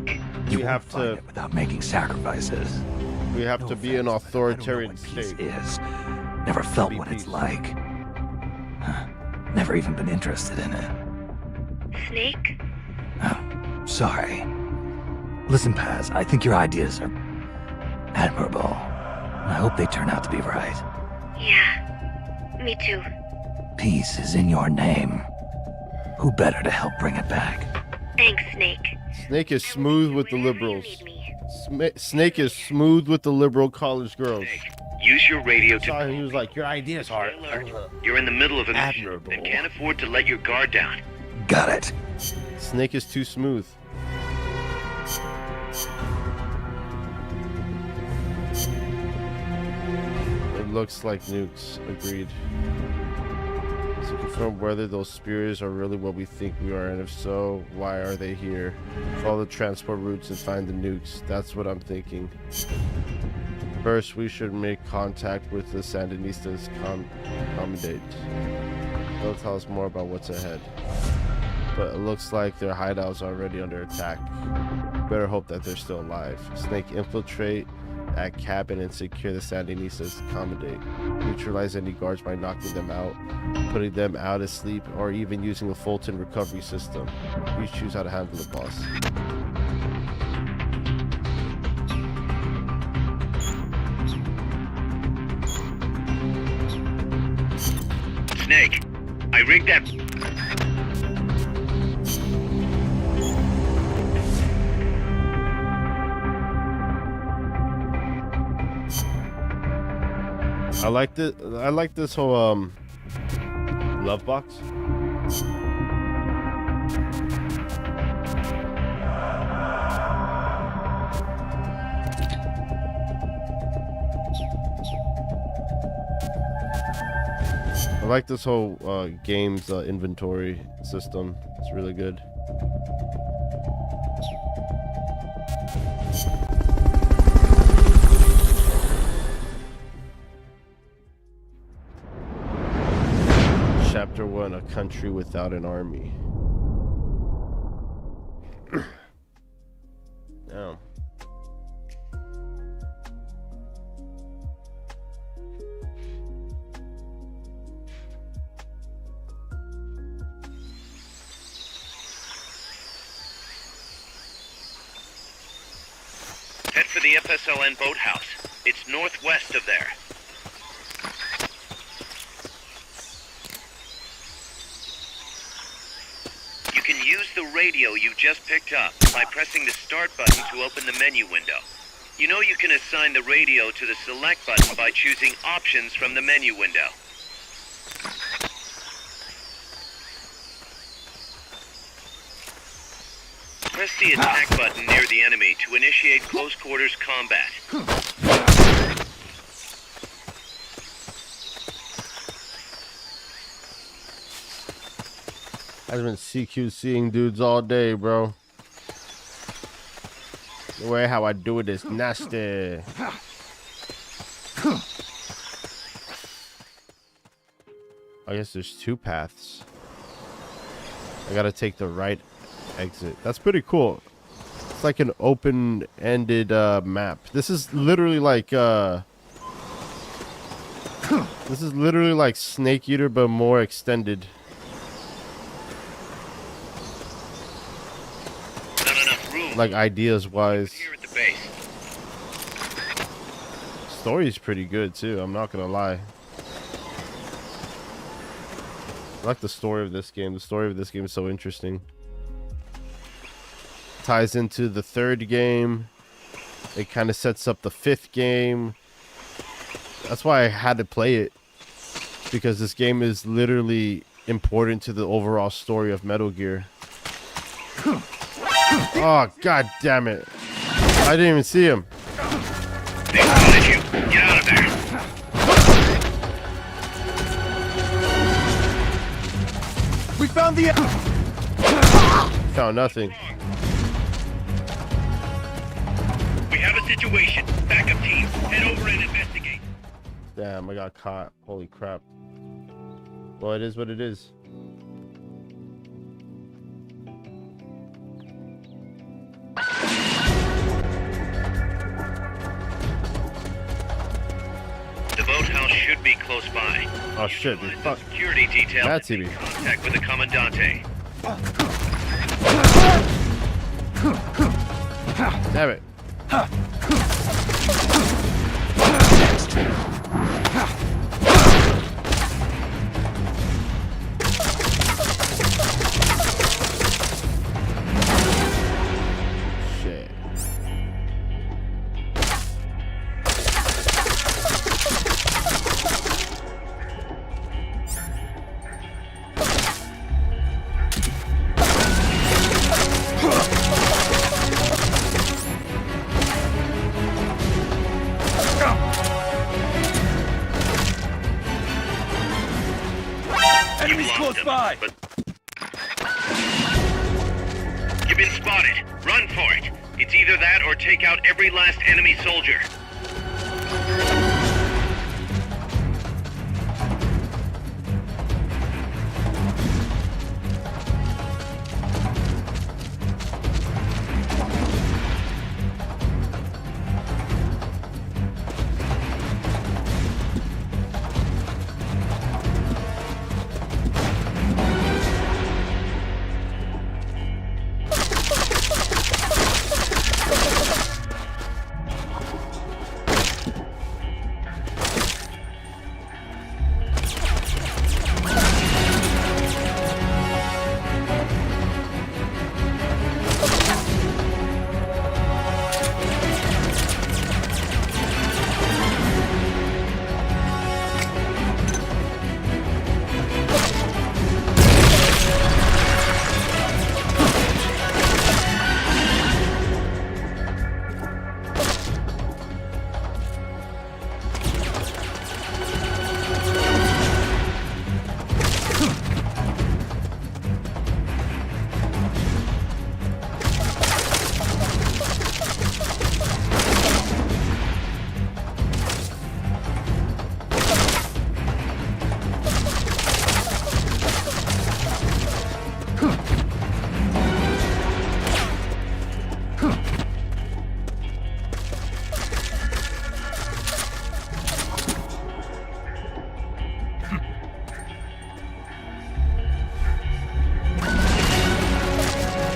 You We have won't find to- it without making sacrifices. We have No to be an offense, authoritarian I don't know what state. peace is. Never felt Be what it's peace. like. Huh. Never even been interested in it. Snake? Oh, sorry. Listen, Paz, I think your ideas are admirable. I hope they turn out to be right. Yeah, me too. Peace is in your name. Who better to help bring it back? Thanks, Snake. Snake is smooth with the Whenever you liberals. need me. Snake is smooth with the liberal college girls. Use your radio to... Saw him, he was like, your ideas are You're in the middle of a mission Admirable. and can't afford to let your guard down. Got it. Snake is too smooth. It looks like nukes. Agreed. So confirm whether those spears are really what we think we are, and if so, why are they here? Follow the transport routes and find the nukes. That's what I'm thinking. First, we should make contact with the Sandinistas commandate. They'll tell us more about what's ahead. But it looks like their hideout's already under attack. Better hope that they're still alive. Snake, infiltrate that cabin and secure the Sandinistas commandate. Neutralize any guards by knocking them out, putting them out of sleep, or even using the Fulton recovery system. You choose how to handle the boss. Snake, I rigged that... I like this whole love box. I like this whole game's inventory system. It's really good. Chapter 1, A Country Without an Army. Now. Head for the FSLN boathouse. It's northwest of there. You can use the radio you just picked up by pressing the start button to open the menu window. You know you can assign the radio to the select button by choosing options from the menu window. Press the attack button near the enemy to initiate close quarters combat. I've been CQCing dudes all day, bro. The way how I do it is nasty. I guess there's two paths. I gotta take the right exit. That's pretty cool. It's like an open-ended map. This is literally like Snake Eater, but more extended. Not enough room. Like ideas wise. Here at the base. Story's pretty good too, I'm not gonna lie. I like the story of this game. The story of this game is so interesting. Ties into the third game. It kind of sets up the fifth game. That's why I had to play it, because this game is literally important to the overall story of Metal Gear. Oh, god damn it. I didn't even see him. They spotted you. Get out of there. We found the... Found nothing. We have a situation. Backup team, head over and investigate. Damn, I got caught. Holy crap. Well, it is what it is. The boathouse should be close by. Oh shit, dude. Fuck. Security detail. That's TV. Contact with the Commandante. Damn it. Shit. Enemies close by! But... You've been spotted. Run for it. It's either that or take out every last enemy soldier.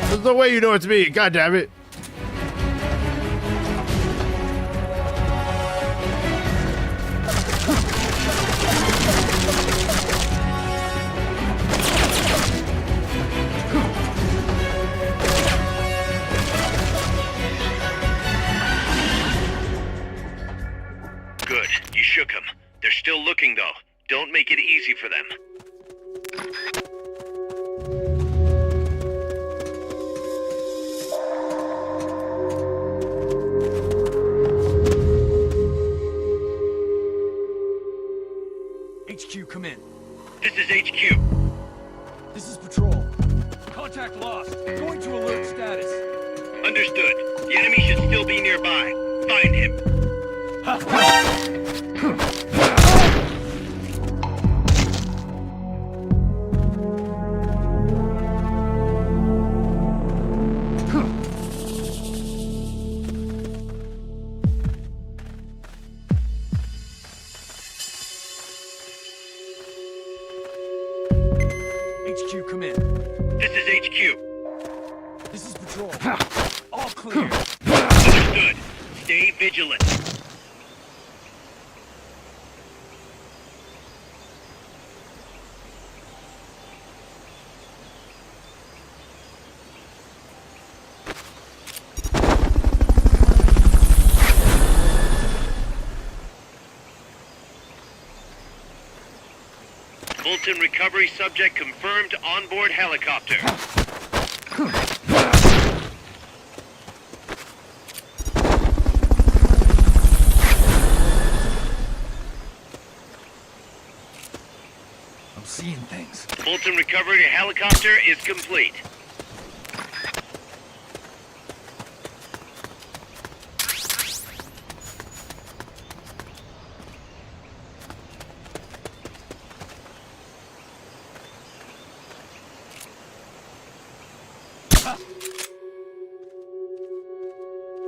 There's no way you know it's me. God damn it. Good. You shook them. They're still looking, though. Don't make it easy for them. HQ, come in. This is HQ. This is Patrol. Going to alert status. Understood. The enemy should still be nearby. Find him. HQ, come in. This is HQ. This is patrol. All clear. Understood. Stay vigilant. Fulton recovery subject confirmed onboard helicopter. I'm seeing things. Fulton recovery helicopter is complete.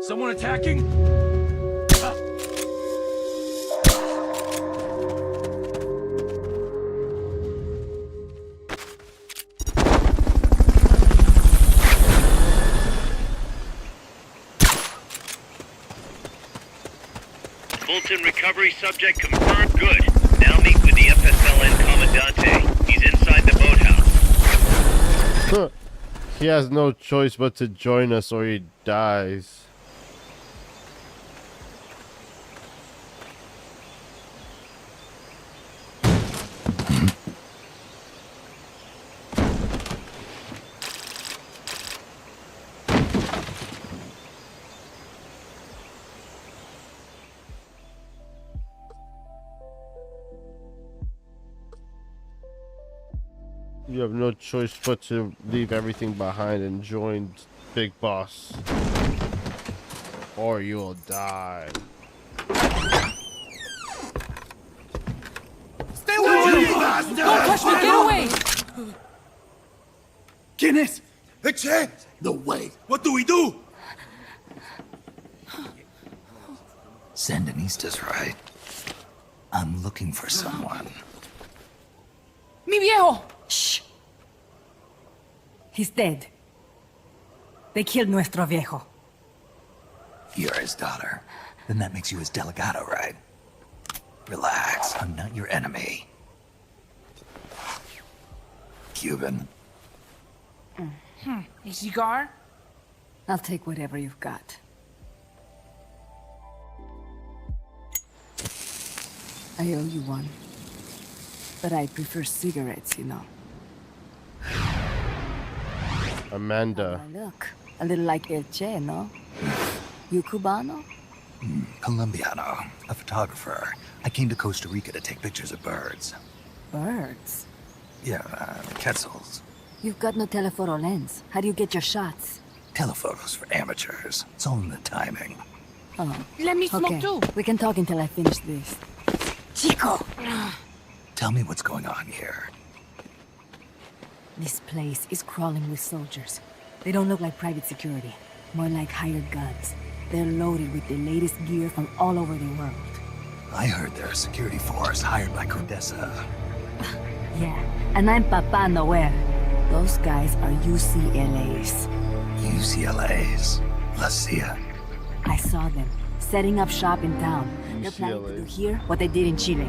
Someone attacking? Fulton recovery subject confirmed. Good. Now meet with the FSLN Commandante. He's inside the boathouse. He has no choice but to join us or he dies. You have no choice but to leave everything behind and join Big Boss, or you'll die. Stay away! Don't touch me! Get away! ¿Quién es? Eche! No way. What do we do? Sandinista's right. I'm looking for someone. Mi viejo! Shh. He's dead. They killed nuestro viejo. You're his daughter. Then that makes you his delegado, right? Relax, I'm not your enemy. Cuban. A cigar? I'll take whatever you've got. I owe you one. But I prefer cigarettes, you know. Amanda. Oh, look, a little like El Che, no? You Cubano? Colombiano, a photographer. I came to Costa Rica to take pictures of birds. Birds? Yeah, quetzals. You've got no telephoto lens. How do you get your shots? Telephotos for amateurs. It's all in the timing. Oh, Let me smoke okay. too. We can talk until I finish this. Chico! Tell me what's going on here. This place is crawling with soldiers. They don't look like private security. More like hired guns. They're loaded with the latest gear from all over the world. I heard they're a security force hired by Condesa. Yeah, and I'm Papa Noel. Those guys are UCLA's. UCLA's. La CIA. I saw them, setting up shop in town. They're planning to do here what they did in Chile.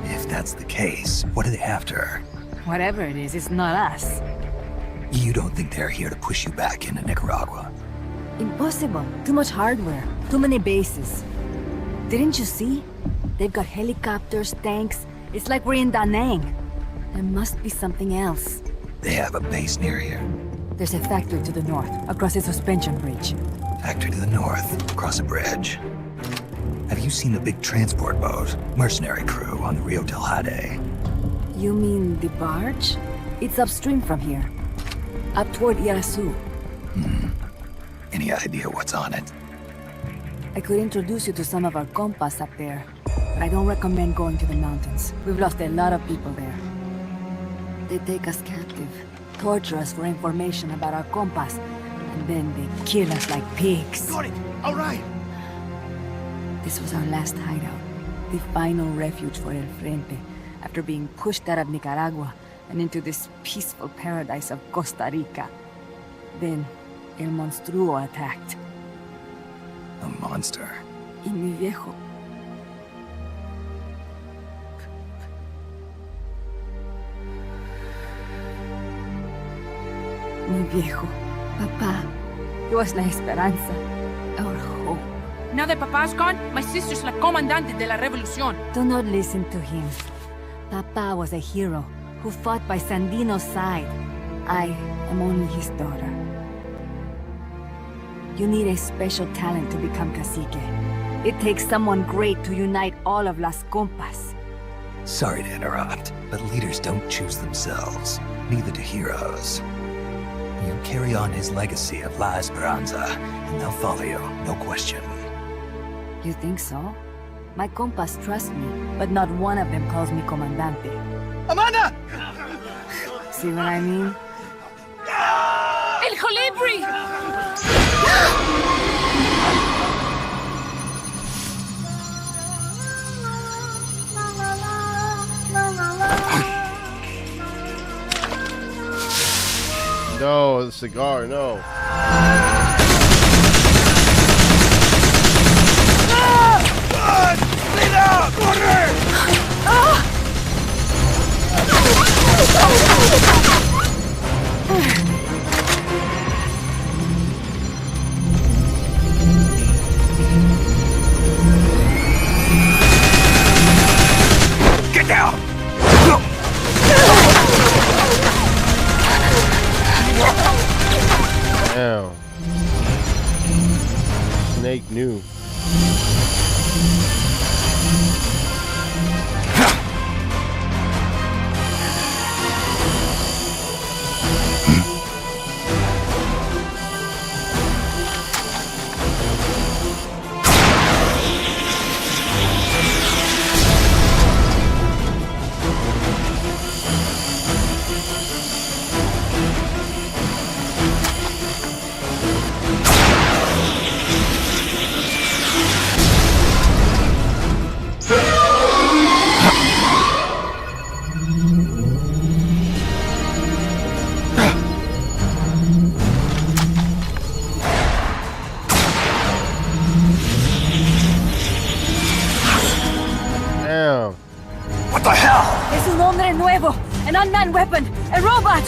If that's the case, what are they after? Whatever it is, it's not us. You don't think they're here to push you back into Nicaragua? Impossible. Too much hardware. Too many bases. Didn't you see? They've got helicopters, tanks. It's like we're in Da Nang. There must be something else. They have a base near here. There's a factory to the north, across a suspension bridge. Factory to the north, across a bridge. Have you seen the big transport boat, mercenary crew on the Rio del Jade? You mean the barge? It's upstream from here. Up toward Irasu. Any idea what's on it? I could introduce you to some of our compas up there, but I don't recommend going to the mountains. We've lost a lot of people there. They take us captive, torture us for information about our compas, and then they kill us like pigs. Got it! Alright! This was our last hideout, the final refuge for El Frente, after being pushed out of Nicaragua and into this peaceful paradise of Costa Rica. Then, El Monstruo attacked. A monster. Y mi viejo. Mi viejo. Papá. He was la esperanza. Our hope. Now that Papa's gone, my sister's la comandante de la revolución. Do not listen to him. Papa was a hero who fought by Sandino's side. I am only his daughter. You need a special talent to become cacique. It takes someone great to unite all of Las Compas. Sorry to interrupt, but leaders don't choose themselves. Neither do heroes. You carry on his legacy of La Esperanza, and they'll follow you, no question. You think so? My compas trust me, but not one of them calls me comandante. Amanda! See what I mean? El Colibri! No, the cigar, no. Get down! Damn. Snake knew. What the hell? Es un hombre nuevo, an unmanned weapon, a robot!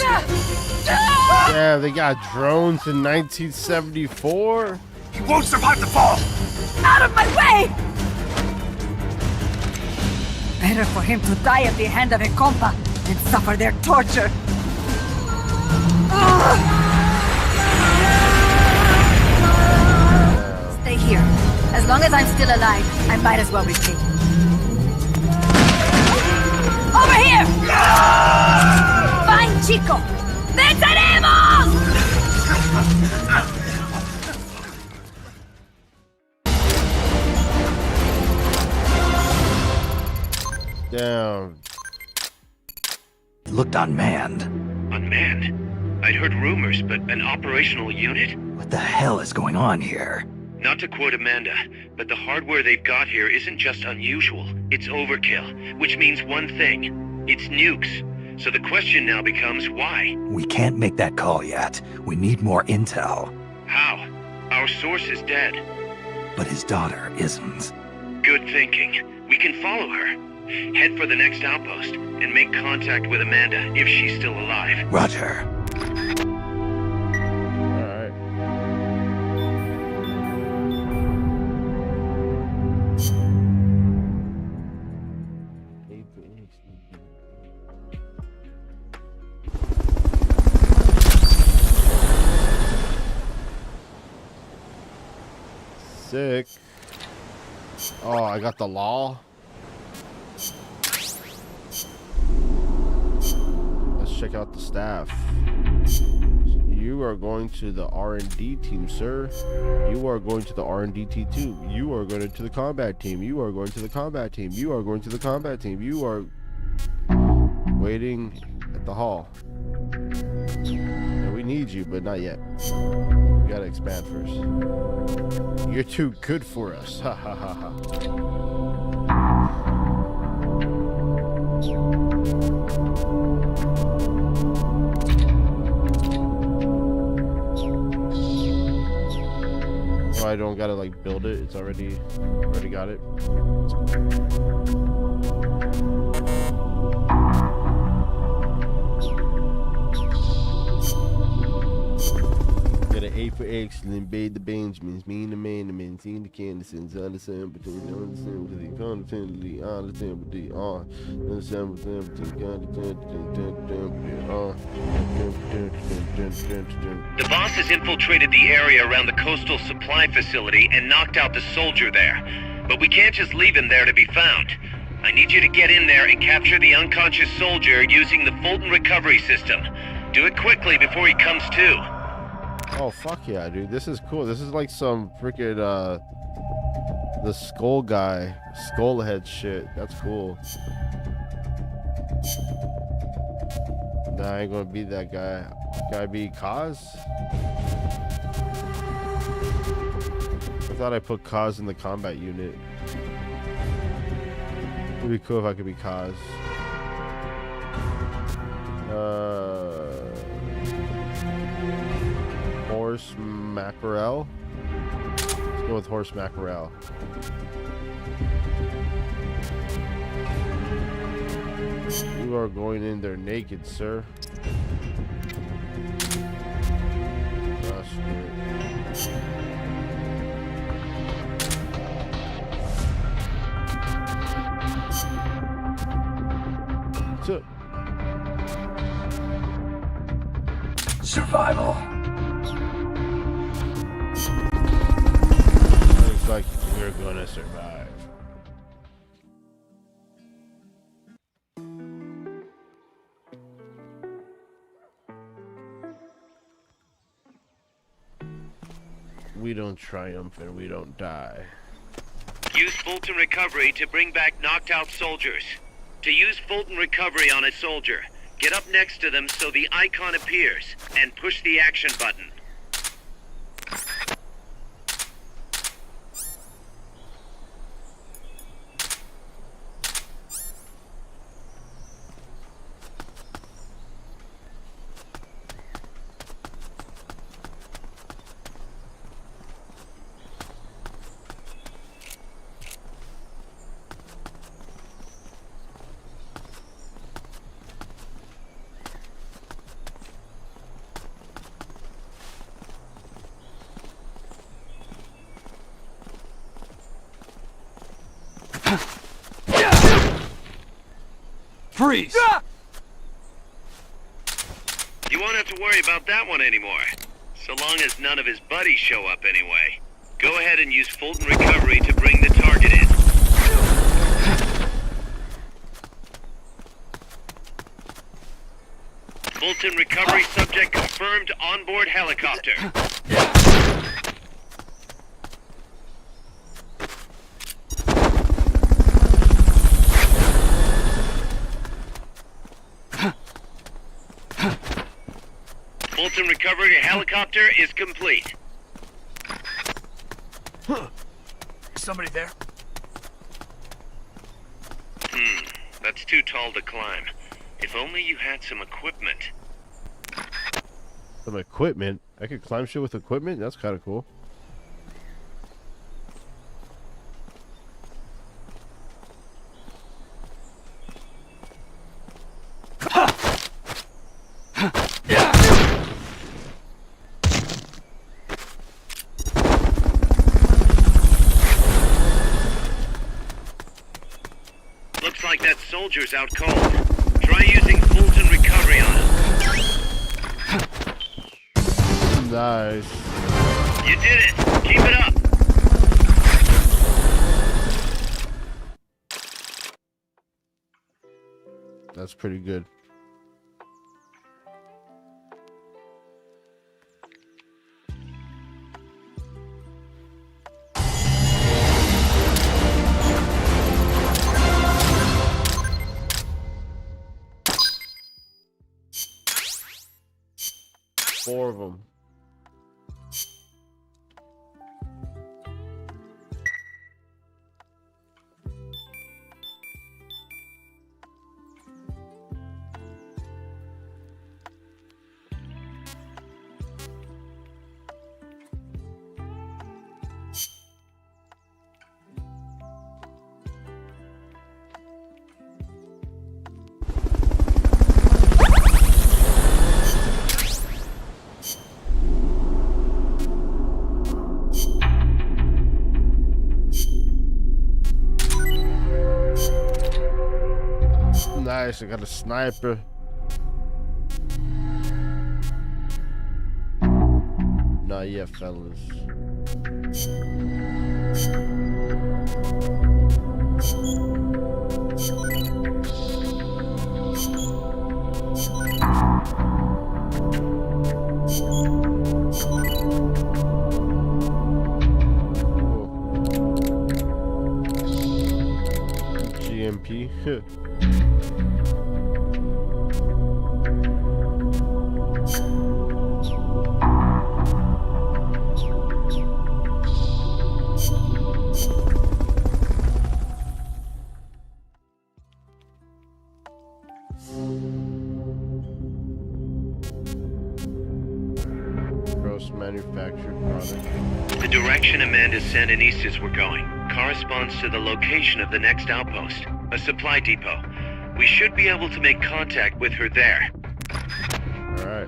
Yeah, they got drones in 1974. He won't survive the fall! Out of my way! Better for him to die at the hand of a compa than suffer their torture. Stay here. As long as I'm still alive, I might as well retreat. Over here! Fine, chico! ¡Venceremos! Damn. It looked unmanned. Unmanned? I'd heard rumors, but an operational unit? What the hell is going on here? Not to quote Amanda, but the hardware they've got here isn't just unusual, it's overkill, which means one thing. It's nukes. So the question now becomes why? We can't make that call yet. We need more intel. How? Our source is dead. But his daughter isn't. Good thinking. We can follow her. Head for the next outpost and make contact with Amanda if she's still alive. Roger. Alright. Sick. Oh, I got the law. Let's check out the staff. You You are going to the R&D team, sir. You are going to the R&D team too. You are going to the combat team. You are going to the combat team. You are going to the combat team. You are waiting at the hall. Yeah, we need you, but not yet. We gotta expand first. You're too good for us. Ha ha ha ha. I don't gotta like build it. It's already got it. Got an A for excellent, Bade the Benjamins, mean the man, seeing the Candaces, understand between the understand with the condescendingly, understand with the understand with them The boss has infiltrated the area around the coastal supply facility and knocked out the soldier there. But we can't just leave him there to be found. I need you to get in there and capture the unconscious soldier using the Fulton recovery system. Do it quickly before he comes to. Oh fuck yeah, dude! This is cool. This is like some freaking the skull guy, skull head shit. That's cool. Nah, I ain't gonna be that guy. Can I be Kaz? I thought I put Kaz in the combat unit. It'd be cool if I could be Kaz. Horse Mackerel. Let's go with Horse Mackerel. You are going in there naked, sir. Gosh, so, survival. Looks like we're gonna survive. We don't triumph and we don't die. Use Fulton recovery to bring back knocked out soldiers. To use Fulton recovery on a soldier, get up next to them so the icon appears, and push the action button. Freeze! You won't have to worry about that one anymore. So long as none of his buddies show up anyway. Go ahead and use Fulton recovery to bring the target in. Fulton recovery subject confirmed onboard helicopter. Fulton recovery helicopter is complete. Somebody there? That's too tall to climb. If only you had some equipment. Some equipment? I could climb shit with equipment? That's kind of cool. Looks like that soldier's out cold. Try using Fulton recovery on him. Nice. You did it! Keep it up! That's pretty good. of them. Nice, I got a sniper. Not yet, fellas. GMP. Gross manufactured product. The direction Amanda's Sandinistas were going corresponds to the location of the next outpost, a supply depot. We should be able to make contact with her there. All right.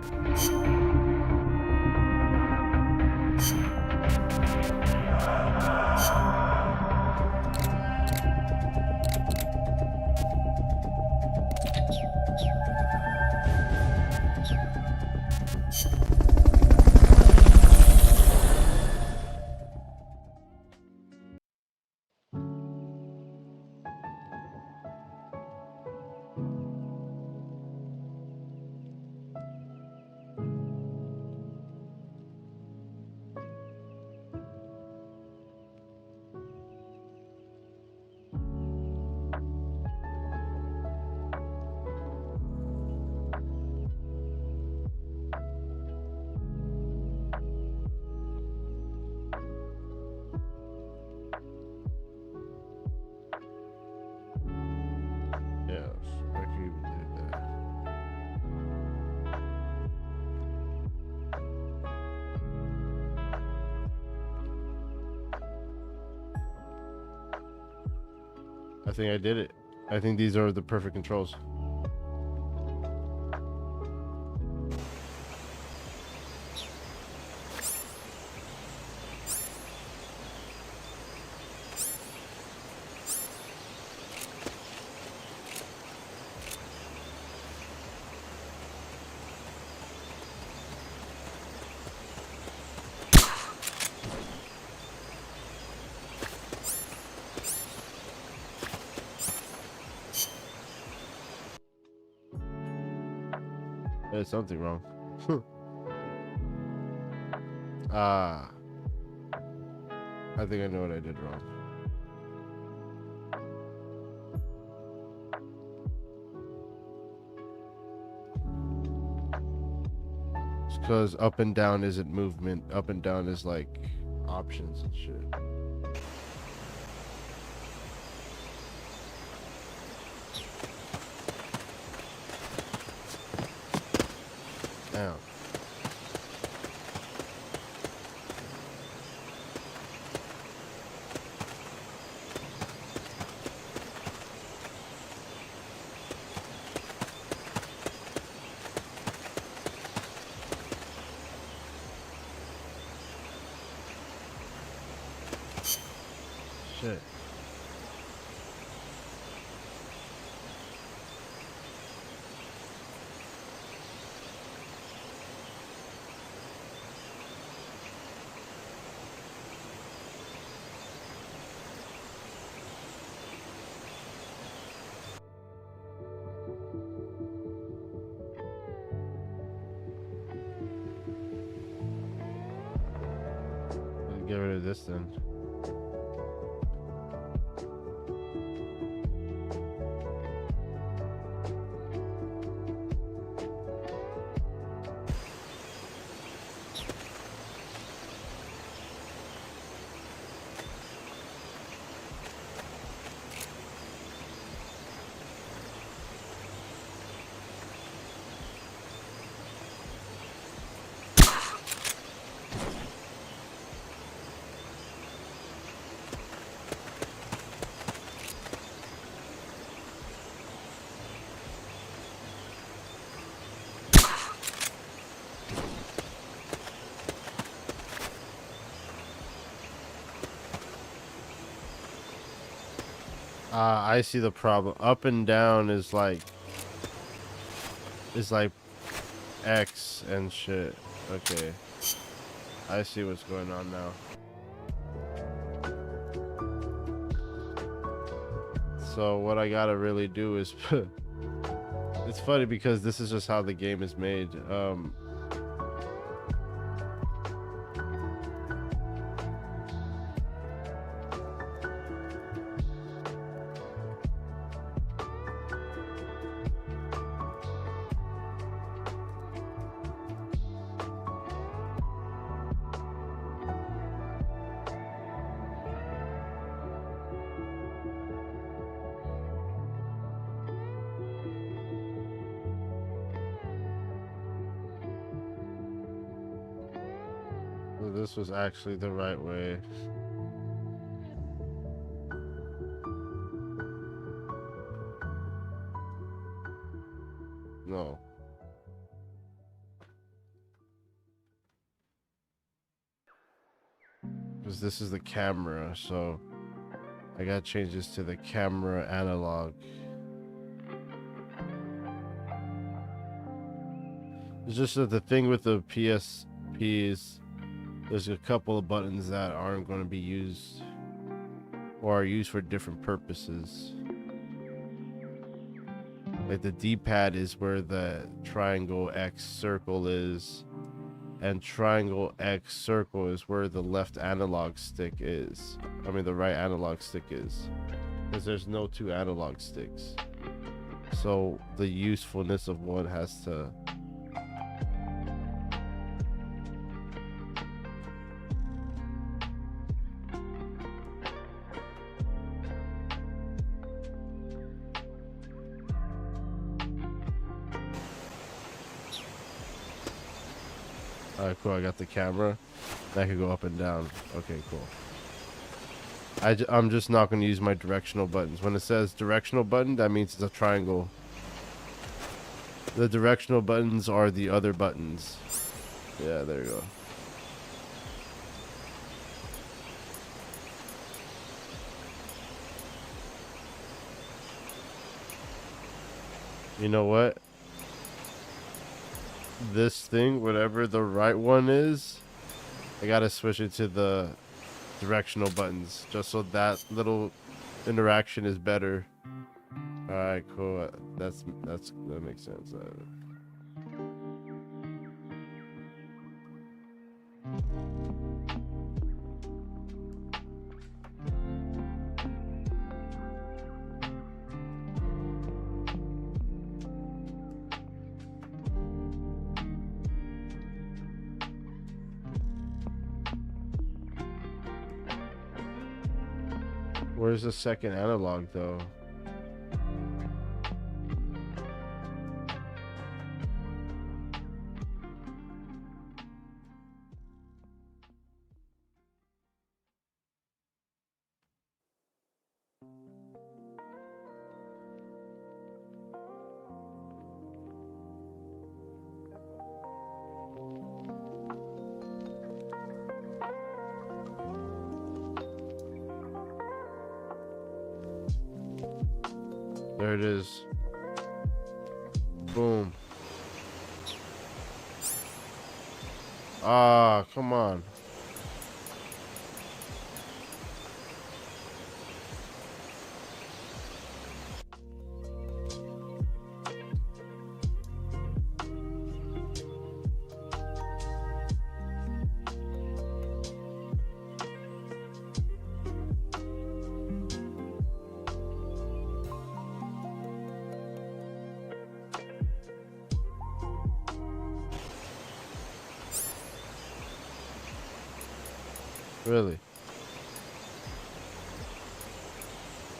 Yes, I can even do that. I think I did it. I think these are the perfect controls. There's something wrong. I think I know what I did wrong. It's because up and down isn't movement. Up and down is like options and shit. Down. Shit. Get rid of this then. I see the problem. Up and down is like X and shit. Okay. I see what's going on now. So what I gotta really do is it's funny because this is just how the game is made. This was actually the right way. No. Because this is the camera, so I gotta change this to the camera analog. It's just that the thing with the PSP is there's a couple of buttons that aren't going to be used or are used for different purposes. Like the D-pad is where the triangle X circle is, and triangle X circle is where the left analog stick is. I mean the right analog stick is, because there's no two analog sticks. So the usefulness of one has to Alright, cool. I got the camera. That could go up and down. Okay, cool. I'm just not going to use my directional buttons. When it says directional button, that means it's a triangle. The directional buttons are the other buttons. Yeah, there you go. You know what? This thing, whatever the right one is, I gotta switch it to the directional buttons just so that little interaction is better. All right, cool. That makes sense. Where's the second analog though? There it is. Boom. Ah, come on. Really?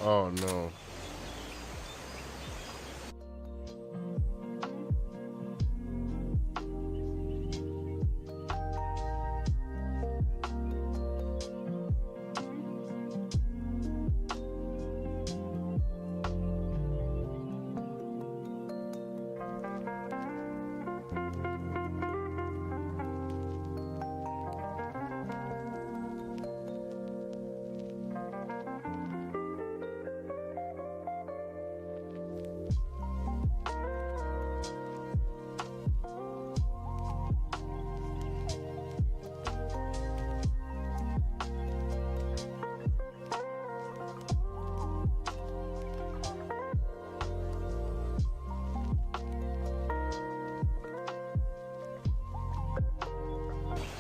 Oh no.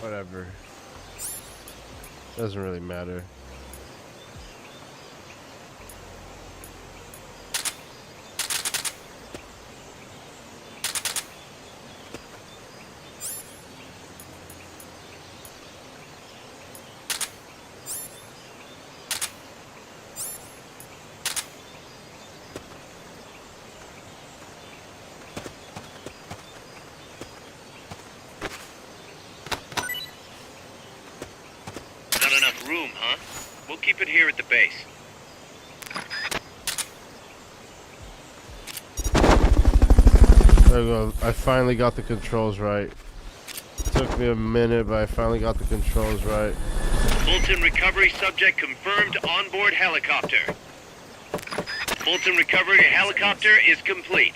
Whatever. Doesn't really matter. Not enough room, huh? We'll keep it here at the base. There we go. I finally got the controls right. Took me a minute, but I finally got the controls right. Fulton recovery subject confirmed onboard helicopter. Fulton recovery helicopter is complete.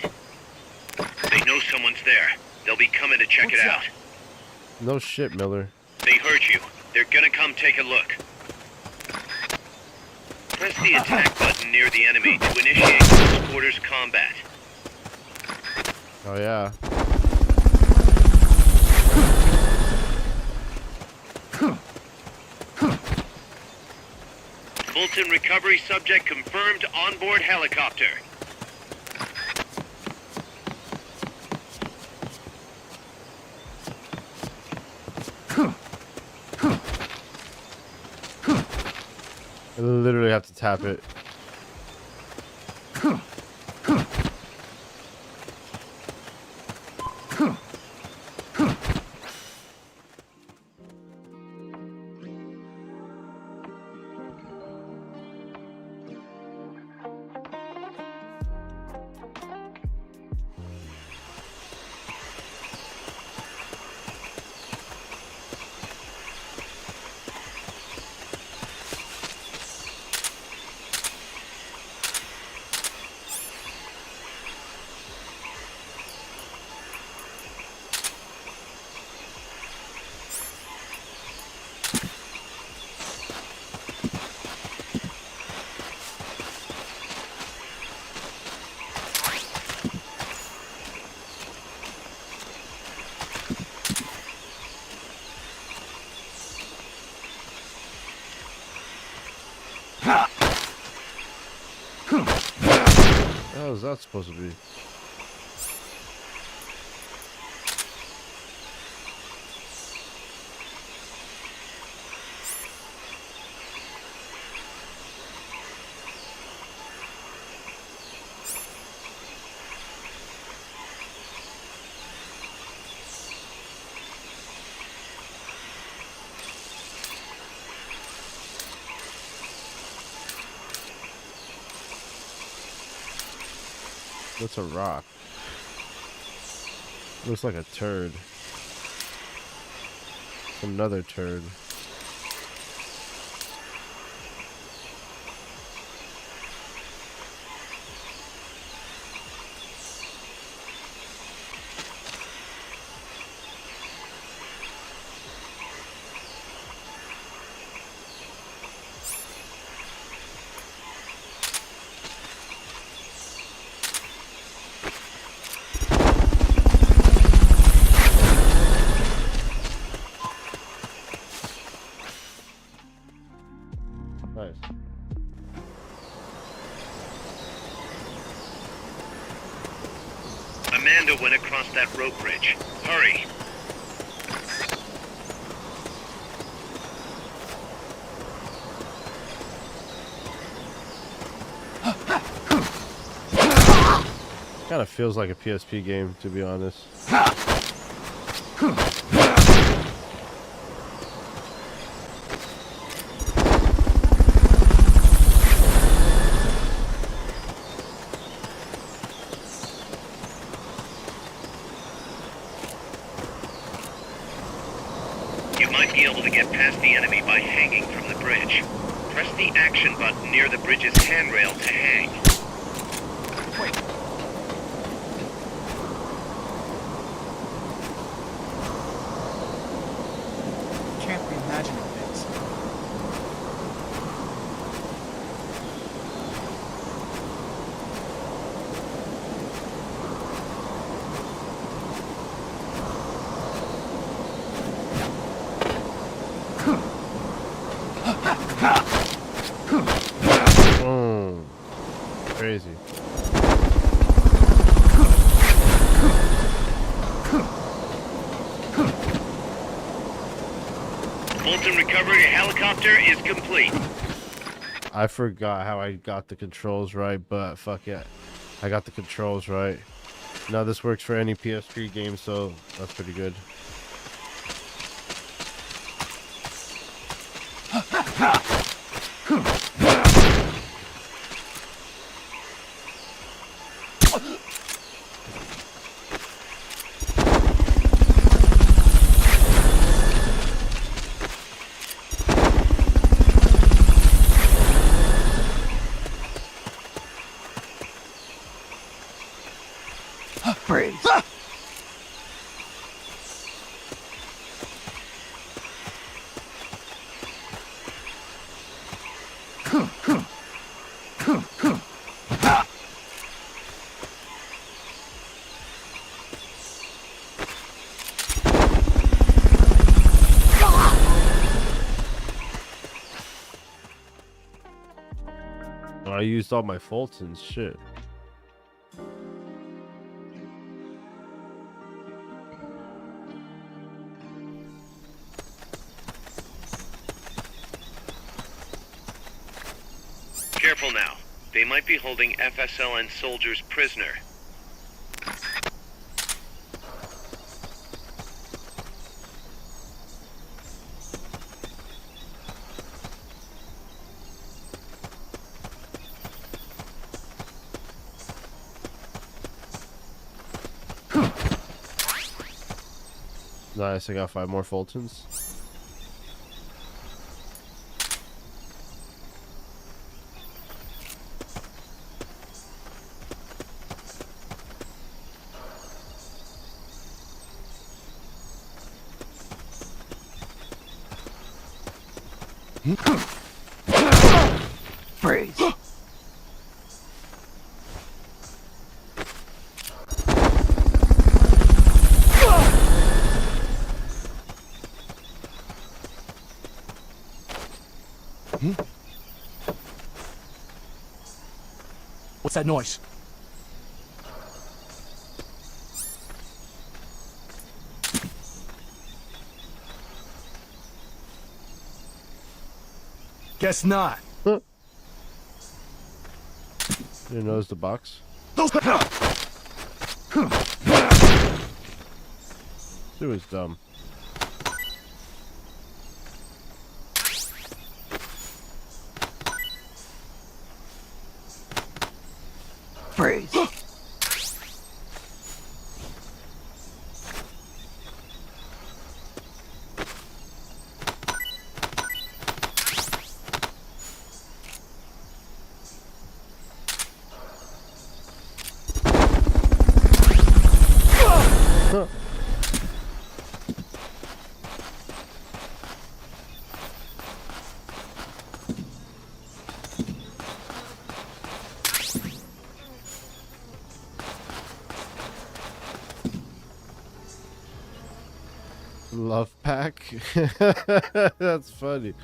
They know someone's there. They'll be coming to check it out. No shit, Miller. They heard you. They're gonna come take a look. Press the attack button near the enemy to initiate close quarters combat. Oh yeah. Fulton recovery subject confirmed onboard helicopter. I literally have to tap it. What was that supposed to be? What's a rock? Looks like a turd. Another turd. Nice. Amanda went across that rope bridge. Hurry. Kind of feels like a PSP game, to be honest. You might be able to get past the enemy by hanging from the bridge. Press the action button near the bridge's handrail to hang. Can't be imagining things. crazy. Fulton recovery helicopter is complete. I forgot how I got the controls right, but fuck it. I got the controls right. Now this works for any PSP game, so that's pretty good. Freeze. I used all my Fultons, shit. Careful now. They might be holding FSLN soldiers prisoner. Nice, I got 5 more Fultons. Freeze. What's that noise? Guess not. Didn't notice the box. It was dumb. Freeze. Love pack. That's funny.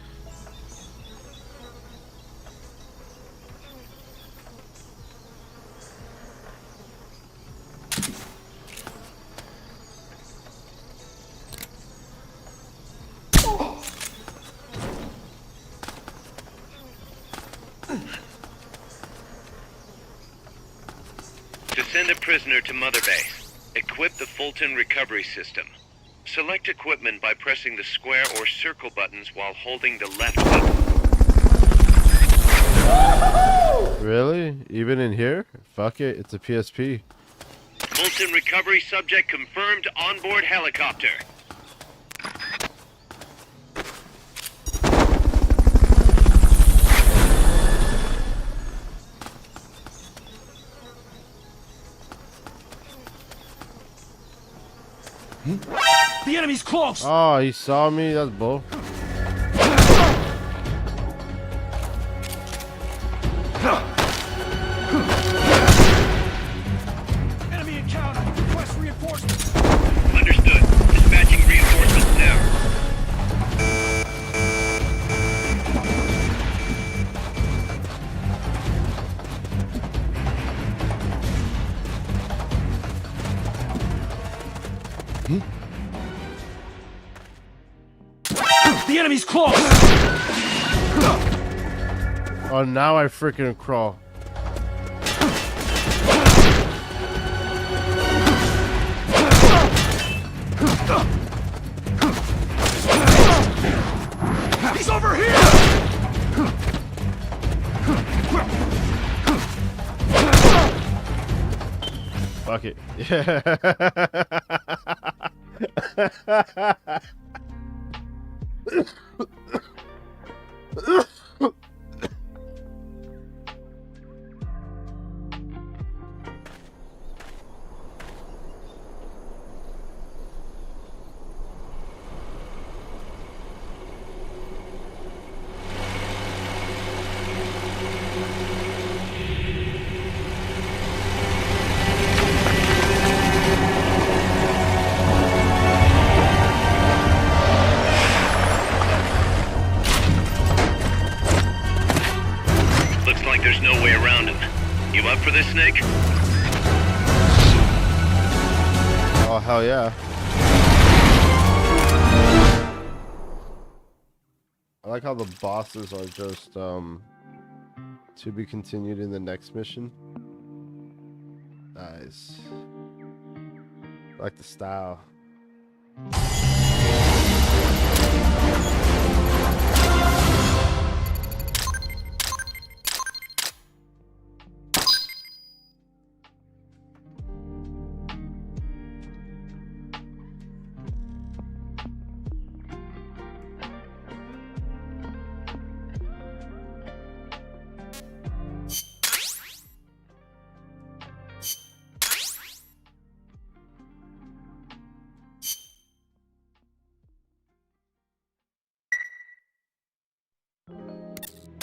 To send a prisoner to Mother Base, equip the Fulton recovery system. Select equipment by pressing the square or circle buttons while holding the left button. Really? Even in here? Fuck it, it's a PSP. Fulton recovery subject confirmed onboard helicopter. The enemy's close! Oh, he saw me? That's bull. Enemy encounter! Request reinforcements! Understood. Dispatching reinforcements now. enemy's close! Oh, now I freaking crawl. He's over here! Fuck it. Yeah. Looks like there's no way around him. You up for this, Snake? Oh, hell yeah. I like how the bosses are just, to be continued in the next mission. Nice. I like the style.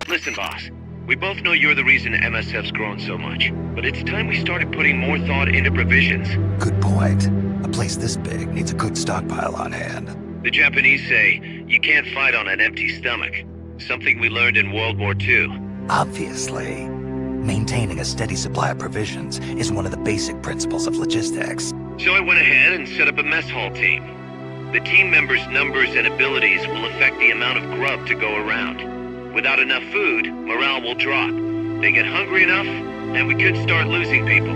Listen, boss. We both know you're the reason MSF's grown so much. But it's time we started putting more thought into provisions. Good point. A place this big needs a good stockpile on hand. The Japanese say, you can't fight on an empty stomach. Something we learned in World War II. Obviously. Maintaining a steady supply of provisions is one of the basic principles of logistics. So I went ahead and set up a mess hall team. The team members' numbers and abilities will affect the amount of grub to go around. Without enough food, morale will drop. They get hungry enough, and we could start losing people.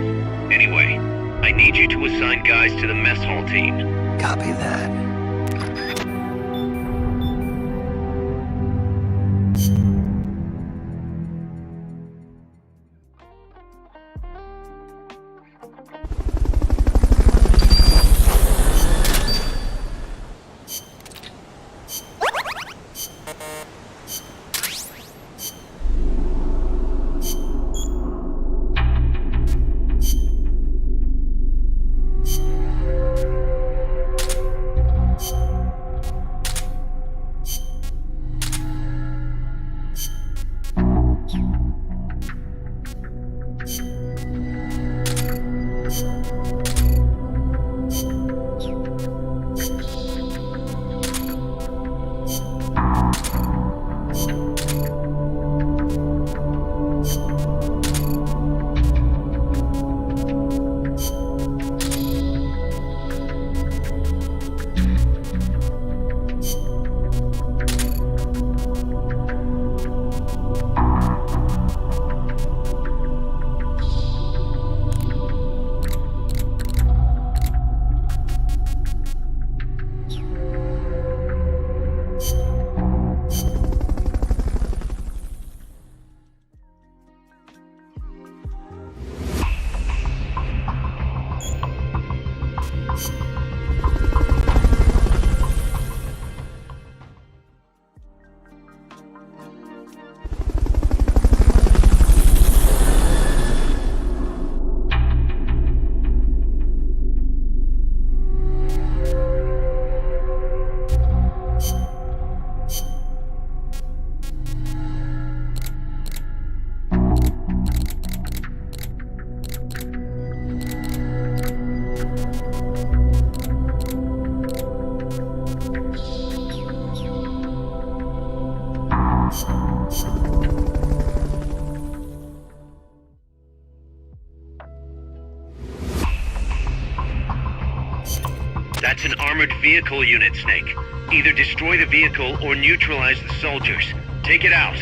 Anyway, I need you to assign guys to the mess hall team. Copy that. armored vehicle unit, Snake. Either destroy the vehicle or neutralize the soldiers. Take it out.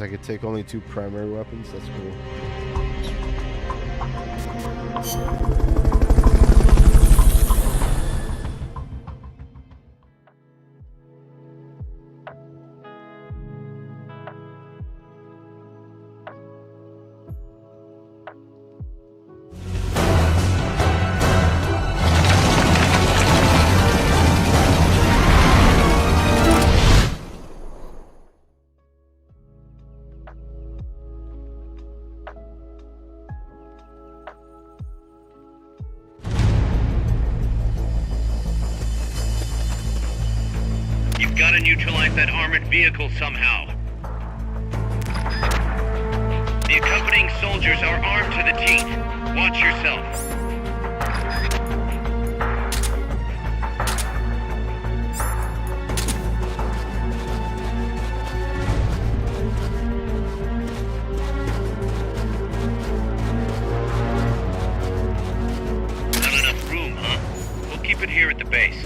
I could take only 2 primary weapons. That's cool. Gotta neutralize that armored vehicle somehow. The accompanying soldiers are armed to the teeth. Watch yourself. Not enough room, huh? We'll keep it here at the base.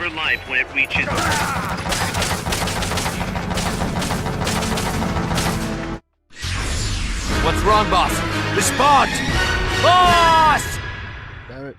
for life when it reaches... What's wrong, boss? Respond! Boss! Damn it.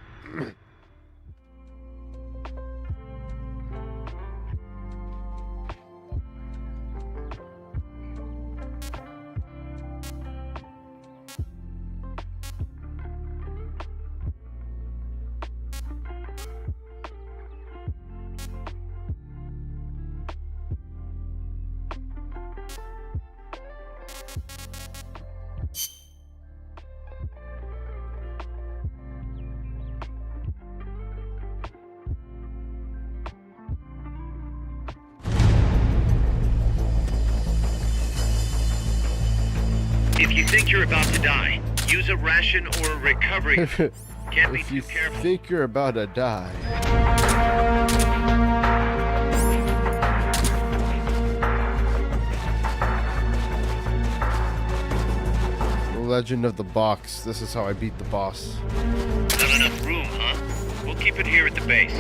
If you think you're about to die, use a ration or a recovery. Can't be If too you careful. think you're about to die. The Legend of the Box. This is how I beat the boss. Not enough room, huh? We'll keep it here at the base.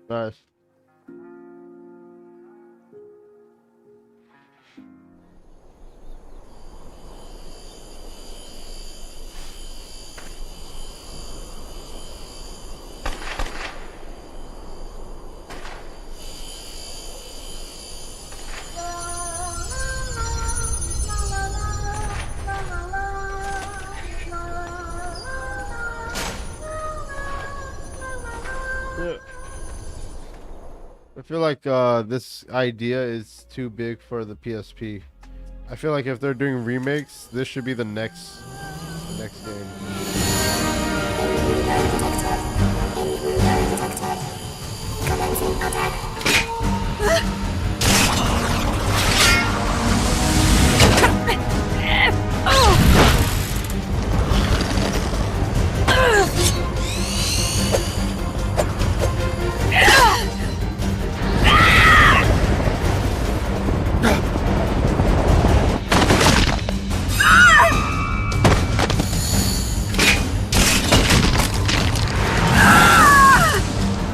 Nice. Yeah. I feel like this idea is too big for the PSP. I feel like if they're doing remakes, this should be the next game.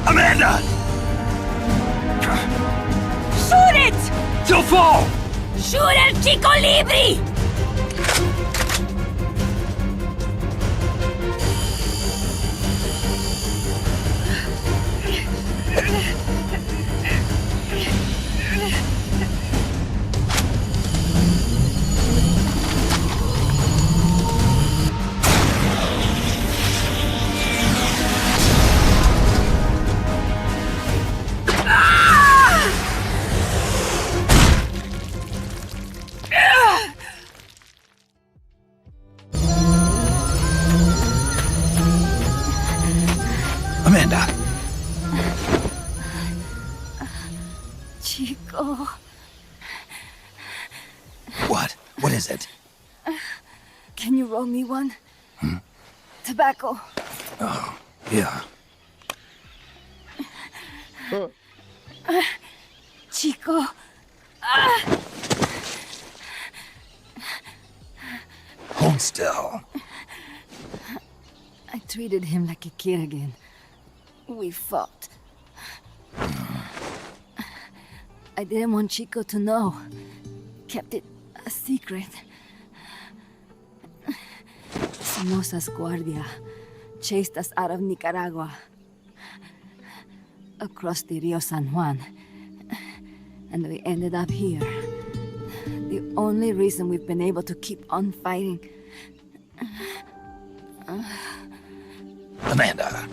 Amanda! Shoot it! You'll fall! Shoot el Chico Libri! Amanda! Chico. What? What is it? Can you roll me one? Tobacco. Oh, yeah. Chico. Hold still. I treated him like a kid again. We fought. I didn't want Chico to know. Kept it a secret. Somoza's Guardia chased us out of Nicaragua. Across the Rio San Juan. And we ended up here. The only reason we've been able to keep on fighting. Amanda.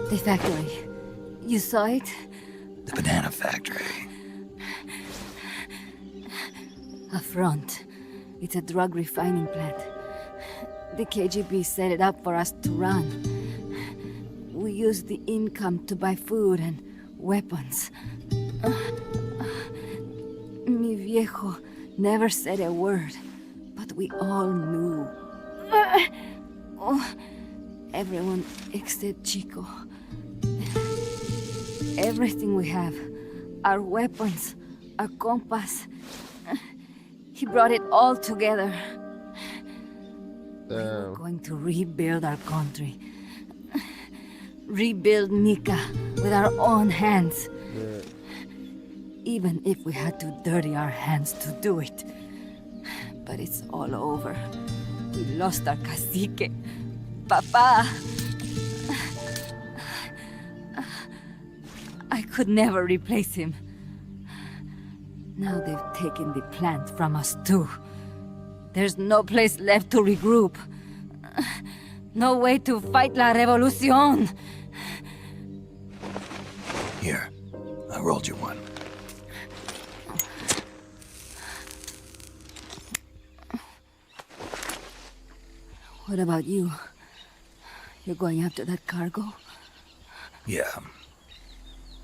The factory. You saw it? The banana factory. A front. It's a drug refining plant. The KGB set it up for us to run. We used the income to buy food and weapons. Mi viejo never said a word, but we all knew. Everyone except Chico. Everything we have. Our weapons, our compass. He brought it all together. We were going to rebuild our country. Rebuild Nika with our own hands. Even if we had to dirty our hands to do it. But it's all over. We lost our cacique. Papa. I could never replace him. Now they've taken the plant from us too. There's no place left to regroup. No way to fight la revolución. Here, I rolled you one. What about you? You're going after that cargo? Yeah.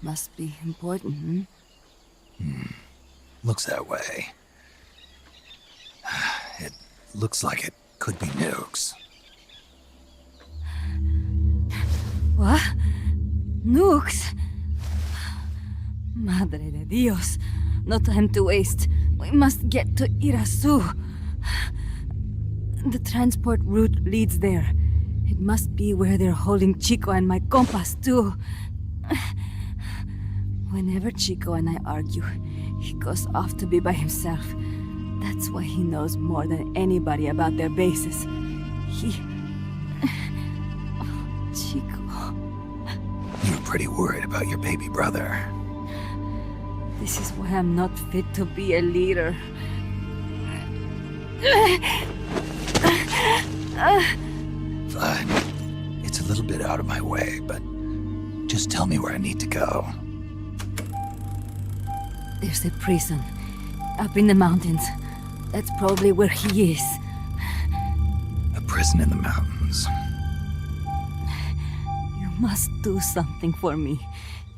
Must be important, Looks that way. It looks like it could be nukes. What? Nukes? Madre de Dios. No time to waste. We must get to Irasu. The transport route leads there. It must be where they're holding Chico and my compas, too. Whenever Chico and I argue, he goes off to be by himself. That's why he knows more than anybody about their bases. Chico. You're pretty worried about your baby brother. This is why I'm not fit to be a leader. Fine. It's a little bit out of my way, but just tell me where I need to go. There's a prison up in the mountains. That's probably where he is. A prison in the mountains. You must do something for me.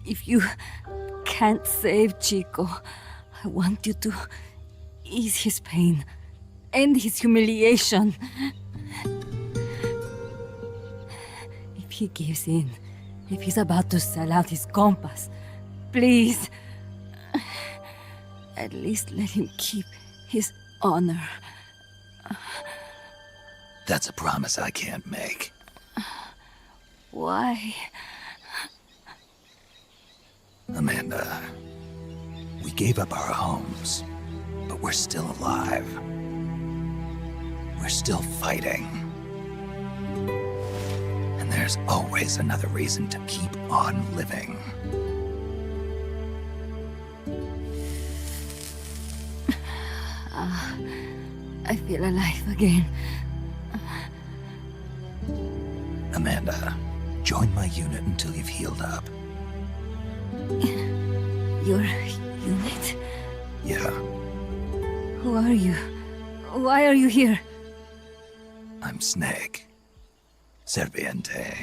If you can't save Chico, I want you to ease his pain, end his humiliation. If he gives in, if he's about to sell out his compass, please, at least let him keep his honor. That's a promise I can't make. Why? Amanda, we gave up our homes, but we're still alive. We're still fighting. And there's always another reason to keep on living. I feel alive again. Amanda, join my unit until you've healed up. Your unit? Yeah, Who are you? Why are you here? I'm Snake. Serviente.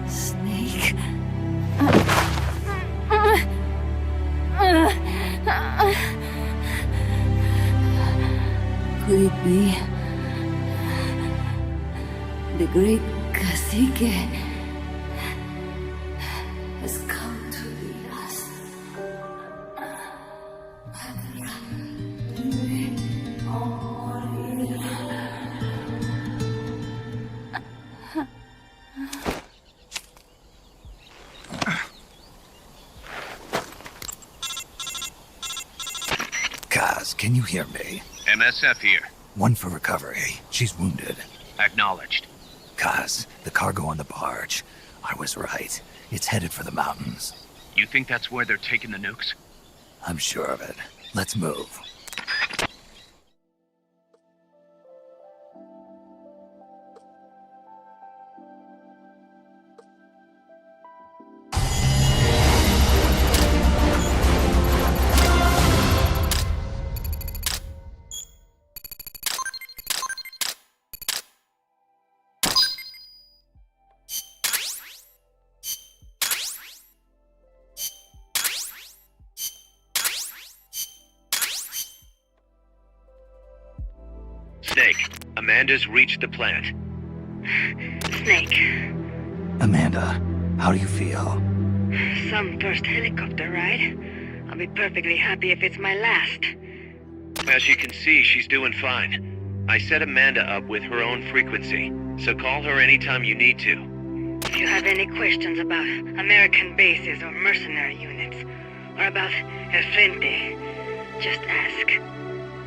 Snake? Could it be the great cacique has come to lead us? Kaz, can you hear me? MSF here. One for recovery. She's wounded. Acknowledged. Kaz, the cargo on the barge. I was right. It's headed for the mountains. You think that's where they're taking the nukes? I'm sure of it. Let's move. Snake, Amanda's reached the plant. Snake, Amanda, how do you feel? some first helicopter ride. I'll be perfectly happy if it's my last. As you can see, she's doing fine. I set Amanda up with her own frequency, so call her anytime you need to. If you have any questions about American bases or mercenary units, or about El Frente, just ask.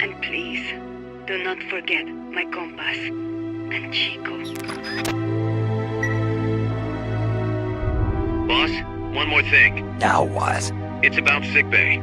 And please, do not forget my compass and Chico. Boss, one more thing. Now what? It's about sickbay.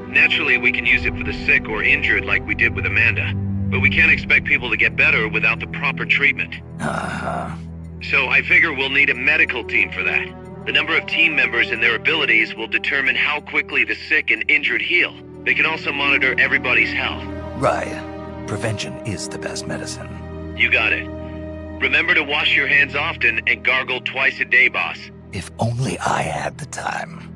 Naturally, we can use it for the sick or injured like we did with Amanda, but we can't expect people to get better without the proper treatment. Uh-huh. So I figure we'll need a medical team for that. The number of team members and their abilities will determine how quickly the sick and injured heal. They can also monitor everybody's health. Right. Prevention is the best medicine. You got it. Remember to wash your hands often and gargle twice a day, boss. If only I had the time.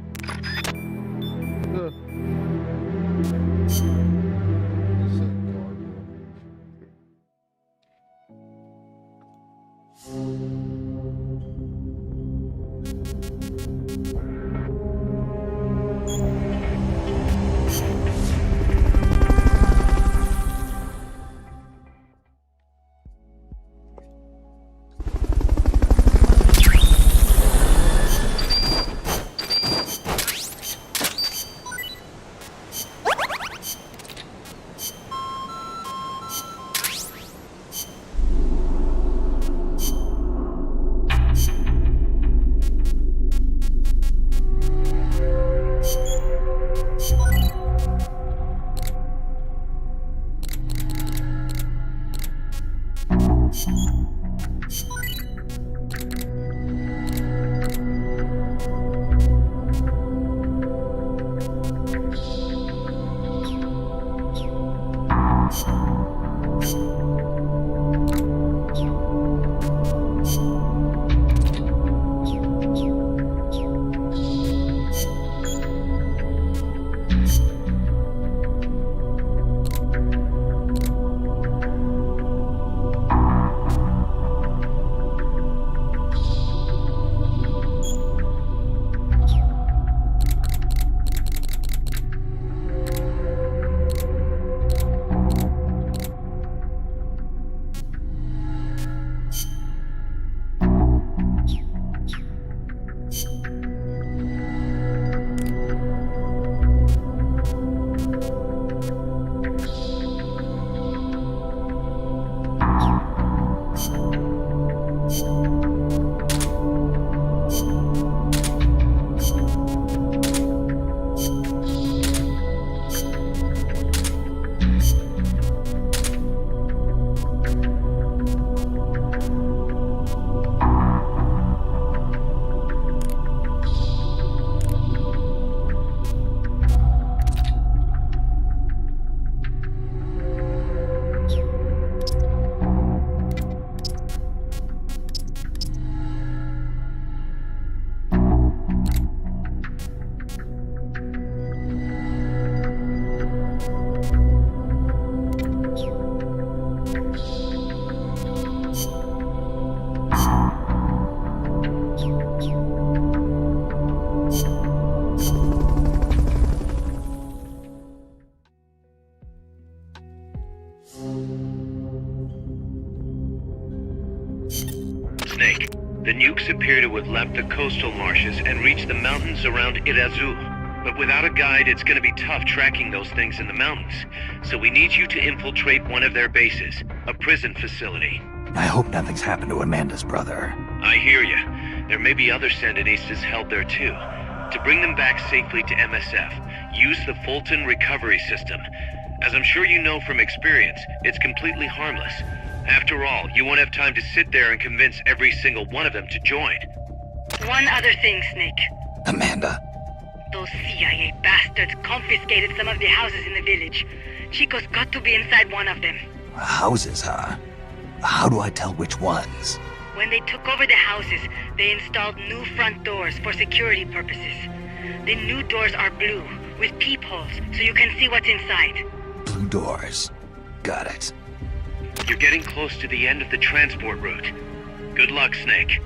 The nukes appear to have left the coastal marshes and reached the mountains around Irazu. But without a guide, it's gonna be tough tracking those things in the mountains. So we need you to infiltrate one of their bases, a prison facility. I hope nothing's happened to Amanda's brother. I hear ya. There may be other Sandinistas held there too. To bring them back safely to MSF, use the Fulton recovery system. As I'm sure you know from experience, it's completely harmless. After all, you won't have time to sit there and convince every single one of them to join. One other thing, Snake. Amanda. Those CIA bastards confiscated some of the houses in the village. Chico's got to be inside one of them. Houses, huh? How do I tell which ones? When they took over the houses, they installed new front doors for security purposes. The new doors are blue, with peepholes, so you can see what's inside. Blue doors. Got it. You're getting close to the end of the transport route. Good luck, Snake.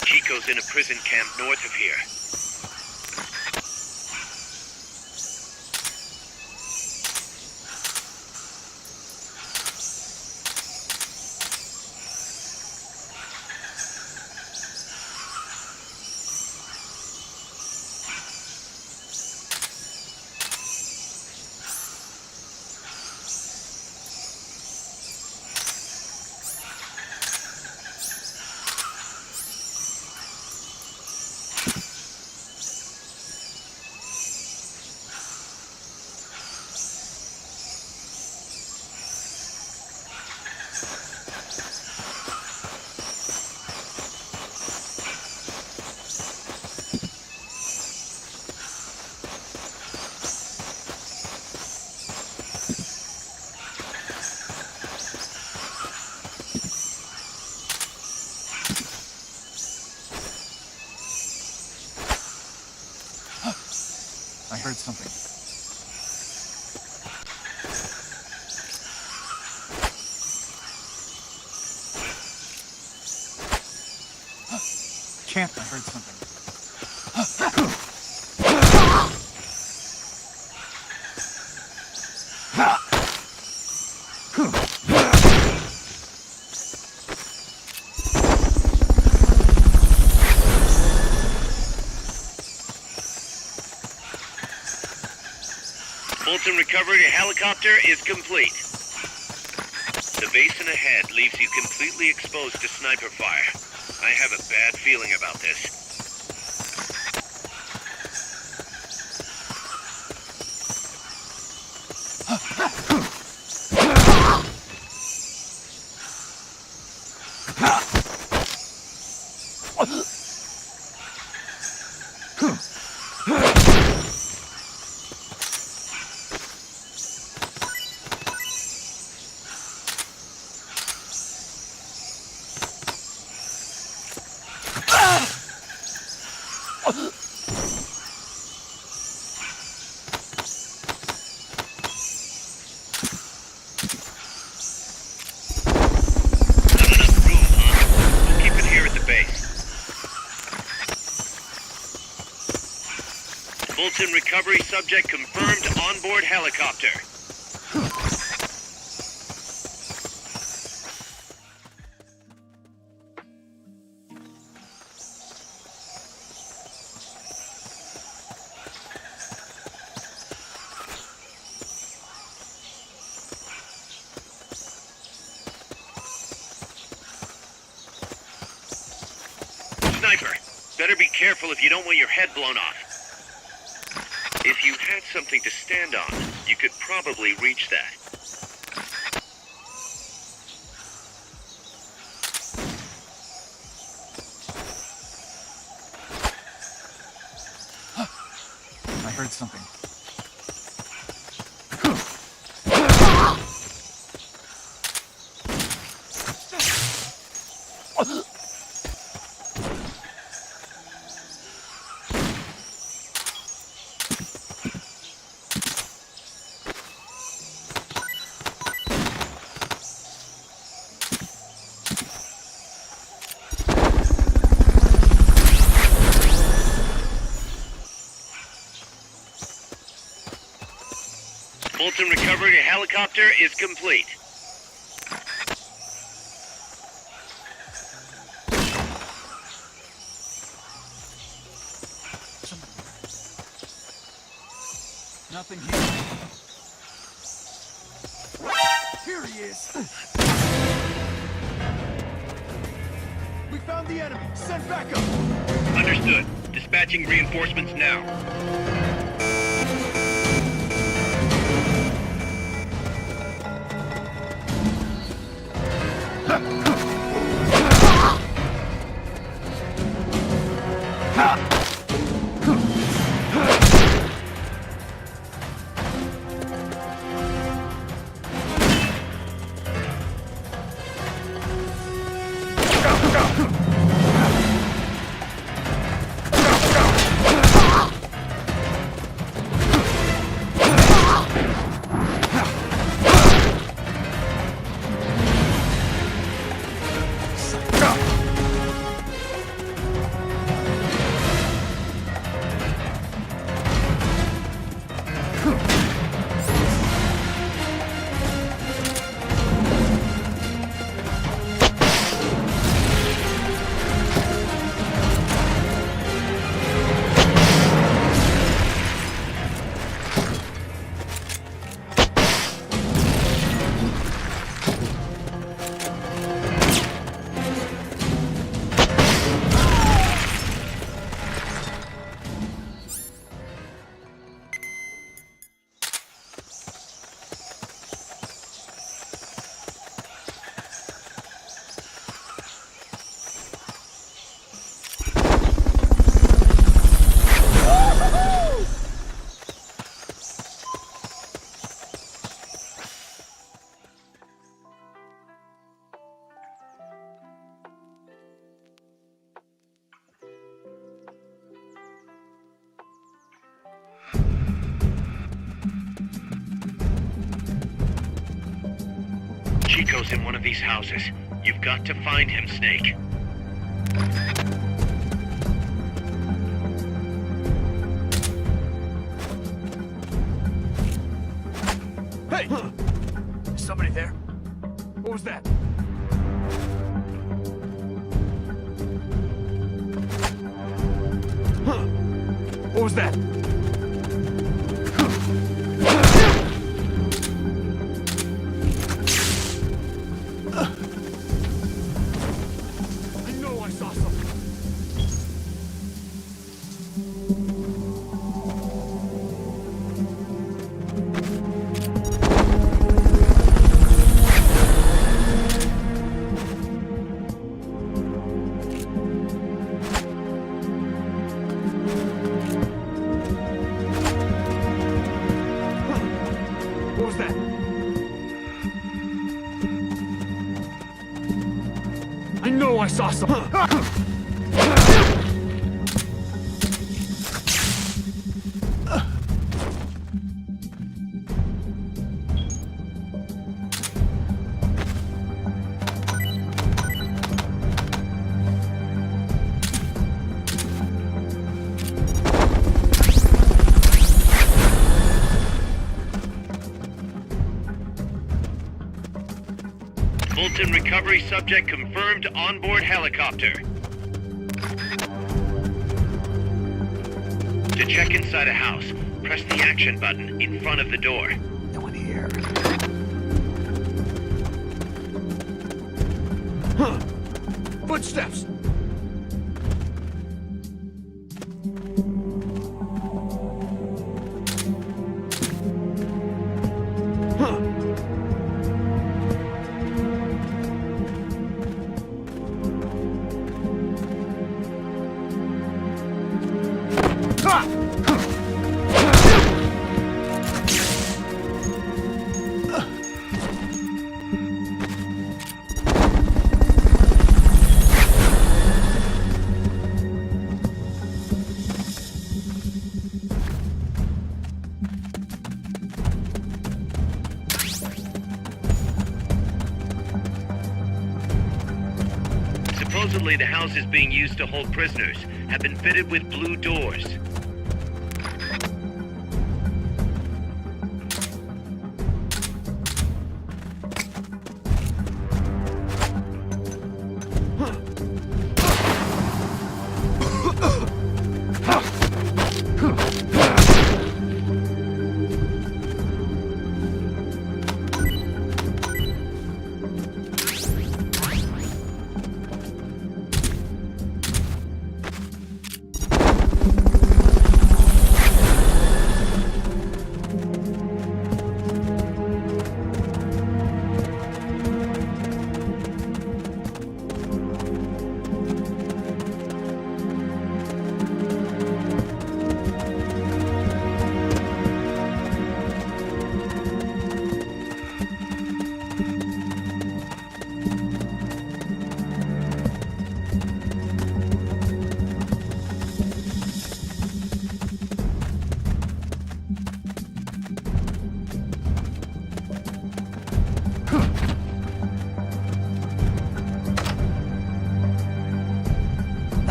Chico's in a prison camp north of here. I heard something. Can't, I heard something. Fulton recovery helicopter is complete. The basin ahead leaves you completely exposed to sniper fire. I have a bad feeling about this. Fulton recovery subject confirmed onboard helicopter. Sniper, better be careful if you don't want your head blown off. If you had something to stand on, you could probably reach that. I heard something. helicopter is complete. Nothing here. Here he is. We found the enemy. Send backup. Understood. Dispatching reinforcements now. Chico's in one of these houses. You've got to find him, Snake. Hey! Somebody there? What was that? What was that? I know I saw something. What was that? I know I saw something. Fulton recovery subject confirmed onboard helicopter. To check inside a house, press the action button in front of the door. No one here. Footsteps! Supposedly, the houses being used to hold prisoners have been fitted with blue doors.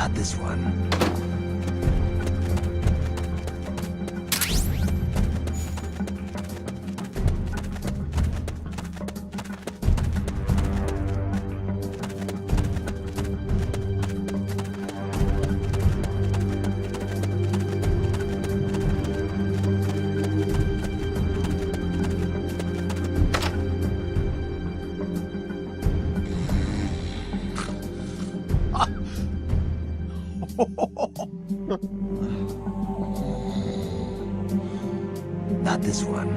Not this one. Not this one.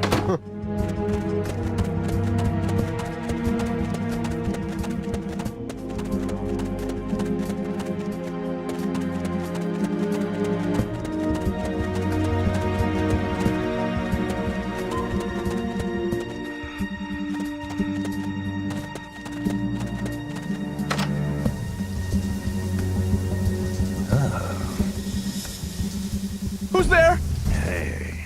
Who's there? Hey.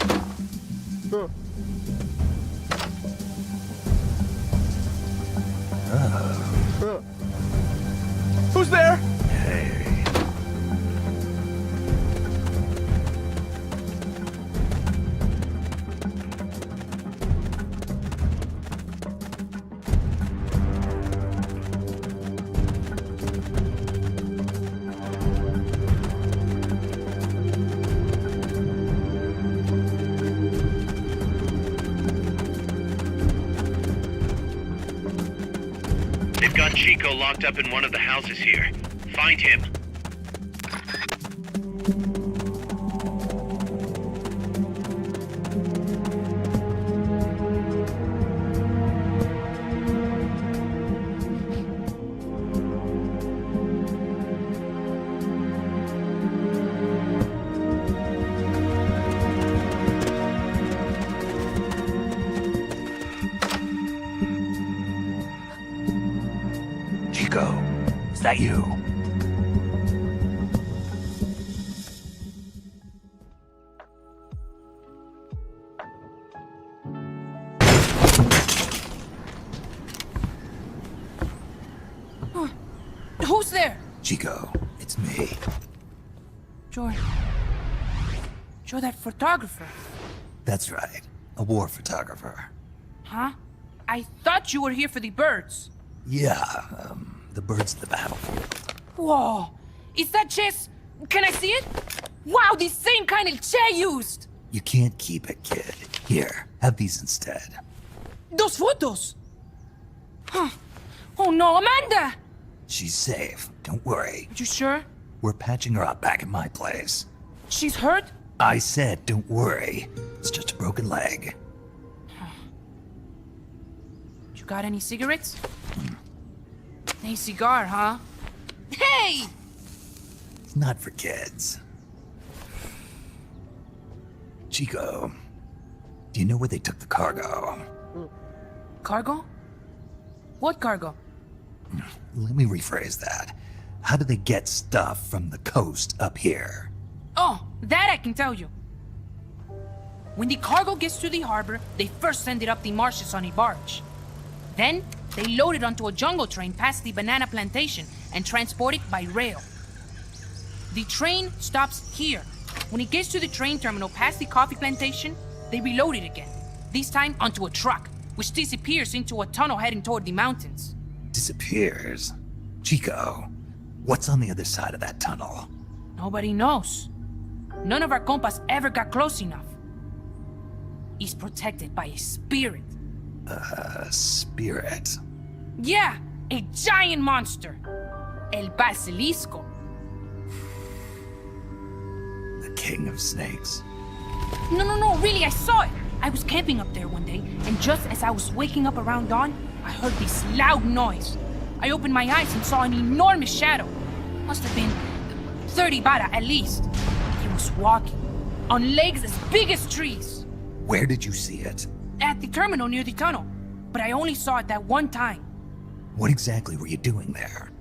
Who's there? Hey. They've got Chico locked up in one of the houses here. Find him. Chico, is that you? Who's there? Chico, it's me. You're that photographer. That's right. A war photographer. Huh? I thought you were here for the birds. Yeah, the birds of the battlefield. Whoa. Is that chess? Can I see it? Wow, the same kind of chair used. You can't keep it, kid. Here, have these instead. Those photos. Huh. Oh no, Amanda! She's safe. Don't worry. You sure? We're patching her up back at my place. She's hurt? I said, don't worry. It's just a broken leg. You got any cigarettes? A cigar, huh? Hey! It's not for kids. Chico, do you know where they took the cargo? Cargo? What cargo? Let me rephrase that. How do they get stuff from the coast up here? Oh, that I can tell you. When the cargo gets to the harbor, they first send it up the marshes on a barge. Then, they load it onto a jungle train past the banana plantation and transport it by rail. The train stops here. When it gets to the train terminal past the coffee plantation, they reload it again. This time onto a truck, which disappears into a tunnel heading toward the mountains. Disappears? Chico, what's on the other side of that tunnel? Nobody knows. None of our compas ever got close enough. He's protected by a spirit. Spirit? Yeah, a giant monster. El Basilisco. The king of snakes. No, really, I saw it. I was camping up there one day, and just as I was waking up around dawn, I heard this loud noise. I opened my eyes and saw an enormous shadow. Must have been 30 bara at least. He was walking, on legs as big as trees. Where did you see it? At the terminal near the tunnel, but I only saw it that one time. What exactly were you doing there?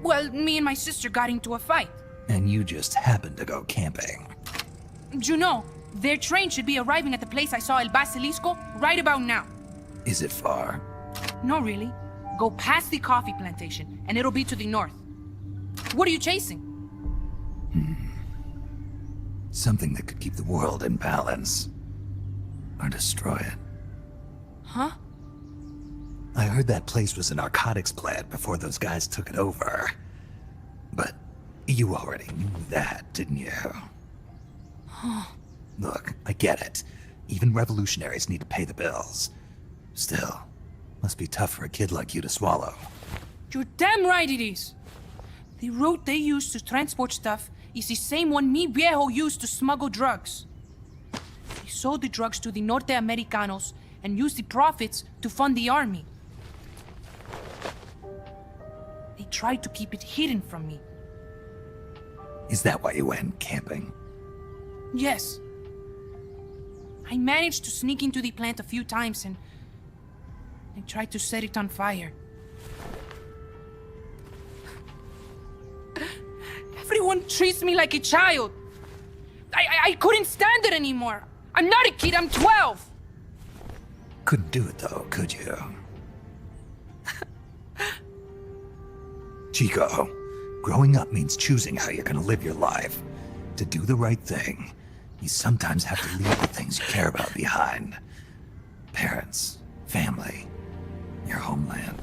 Well, me and my sister got into a fight. And you just happened to go camping. You know, their train should be arriving at the place I saw El Basilisco right about now. Is it far? No, really. Go past the coffee plantation, and it'll be to the north. What are you chasing? Something that could keep the world in balance. Or destroy it. Huh? I heard that place was a narcotics plant before those guys took it over. But you already knew that, didn't you? Look, I get it. Even revolutionaries need to pay the bills. Still, must be tough for a kid like you to swallow. You're damn right it is. The route they use to transport stuff is the same one mi viejo used to smuggle drugs. He sold the drugs to the Norte Americanos and used the profits to fund the army. They tried to keep it hidden from me. Is that why you went camping? Yes. I managed to sneak into the plant a few times and I tried to set it on fire. Everyone treats me like a child. I couldn't stand it anymore. I'm not a kid, I'm 12. Couldn't do it though, could you? Chico, growing up means choosing how you're gonna live your life. To do the right thing, you sometimes have to leave the things you care about behind. Parents, family, your homeland.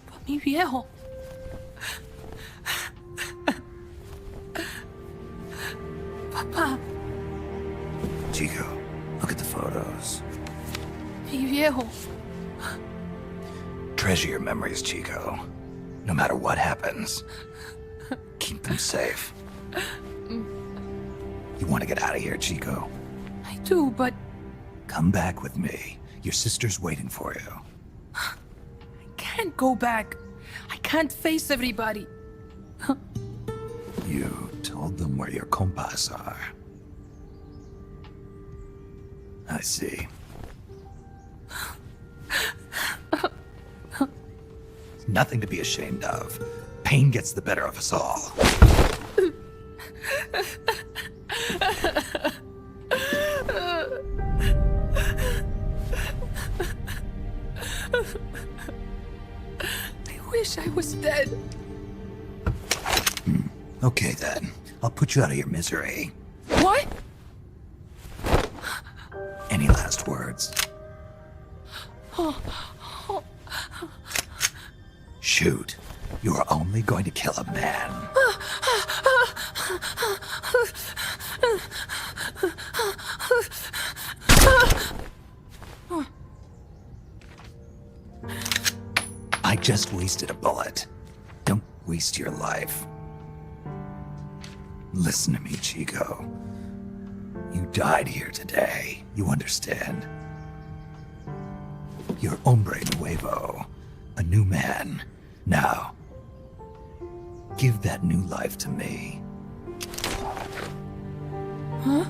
But mi viejo... Papa... Chico, look at the photos. Mi viejo... Treasure your memories, Chico. No matter what happens, keep them safe. You want to get out of here, Chico? I do, but... Come back with me. Your sister's waiting for you. I can't go back. I can't face everybody. You told them where your compas are. I see. Nothing to be ashamed of. Pain gets the better of us all. I wish I was dead. Okay then. I'll put you out of your misery. What? Any last words? Shoot. You are only going to kill a man. I just wasted a bullet. Don't waste your life. Listen to me, Chico. You died here today. You understand? You're hombre nuevo. A new man. Now, give that new life to me. Huh?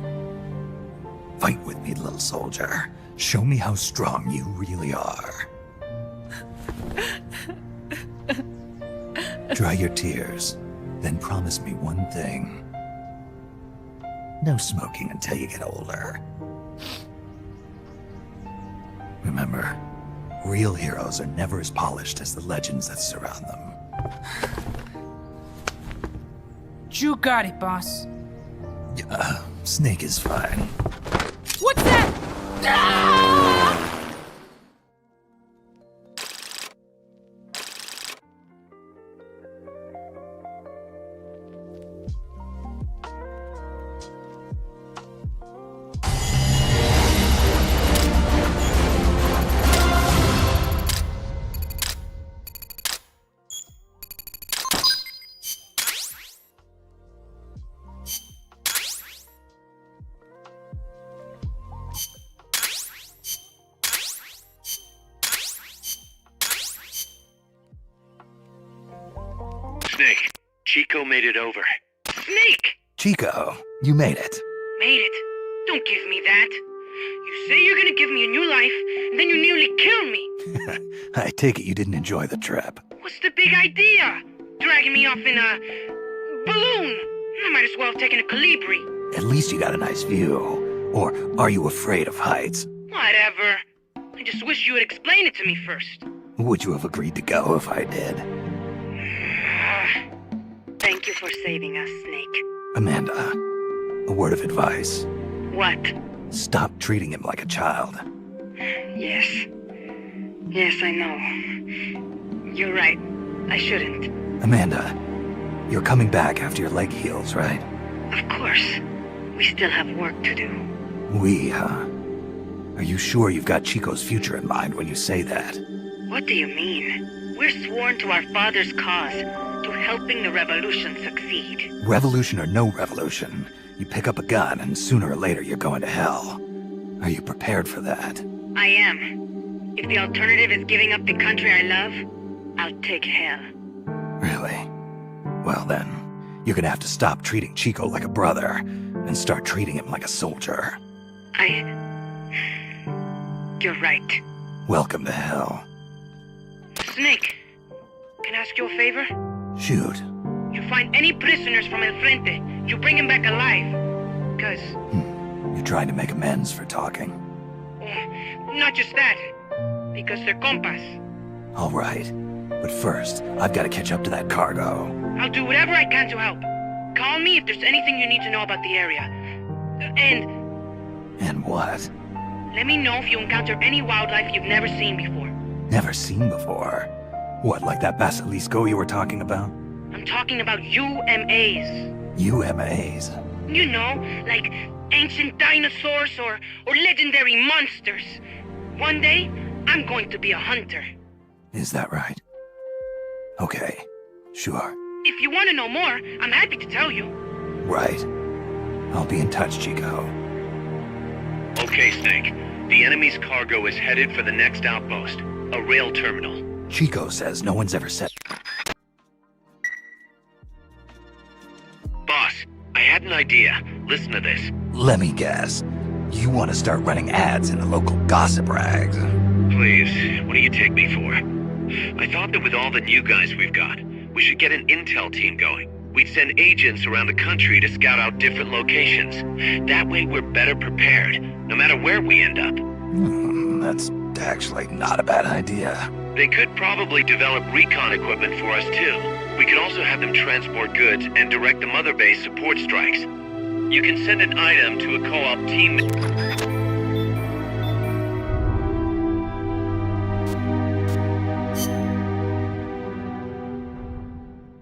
Fight with me, little soldier. Show me how strong you really are. Dry your tears, then promise me one thing. No smoking until you get older. Remember, real heroes are never as polished as the legends that surround them. You got it, boss. Snake is fine. What's that? Ah! Snake, Chico made it over. Snake! Chico, you made it. Made it. Don't give me that. You say you're gonna give me a new life, and then you nearly kill me. I take it you didn't enjoy the trip. What's the big idea? Dragging me off in a balloon. I might as well have taken a Colibri. At least you got a nice view. Or are you afraid of heights? Whatever. I just wish you would explain it to me first. Would you have agreed to go if I did? Thank you for saving us, Snake. Amanda, a word of advice. What? Stop treating him like a child. Yes. Yes, I know. You're right. I shouldn't. Amanda, you're coming back after your leg heals, right? Of course. We still have work to do. We, huh? Are you sure you've got Chico's future in mind when you say that? What do you mean? We're sworn to our father's cause, to helping the revolution succeed. Revolution or no revolution, you pick up a gun and sooner or later you're going to hell. Are you prepared for that? I am. If the alternative is giving up the country I love, I'll take hell. Really? Well then, you're gonna have to stop treating Chico like a brother and start treating him like a soldier. You're right. Welcome to hell. Snake, can I ask you a favor? Shoot. You find any prisoners from El Frente, you bring them back alive. Cause... You're trying to make amends for talking. Not just that. Because they're compas. All right. But first, I've got to catch up to that cargo. I'll do whatever I can to help. Call me if there's anything you need to know about the area. And what? Let me know if you encounter any wildlife you've never seen before. Never seen before? What, like that basilisco you were talking about? I'm talking about UMAs. UMAs? You know, like ancient dinosaurs or legendary monsters. One day, I'm going to be a hunter. Is that right? Okay, sure. If you want to know more, I'm happy to tell you. Right. I'll be in touch, Chico. Okay, Snake. The enemy's cargo is headed for the next outpost, a rail terminal. Chico says no one's ever said... Boss, I had an idea. Listen to this. Let me guess. You want to start running ads in the local gossip rags. Please, what do you take me for? I thought that with all the new guys we've got, we should get an intel team going. We'd send agents around the country to scout out different locations. That way we're better prepared, no matter where we end up. That's actually not a bad idea. They could probably develop recon equipment for us too. We could also have them transport goods and direct the mother base support strikes. You can send an item to a co-op team...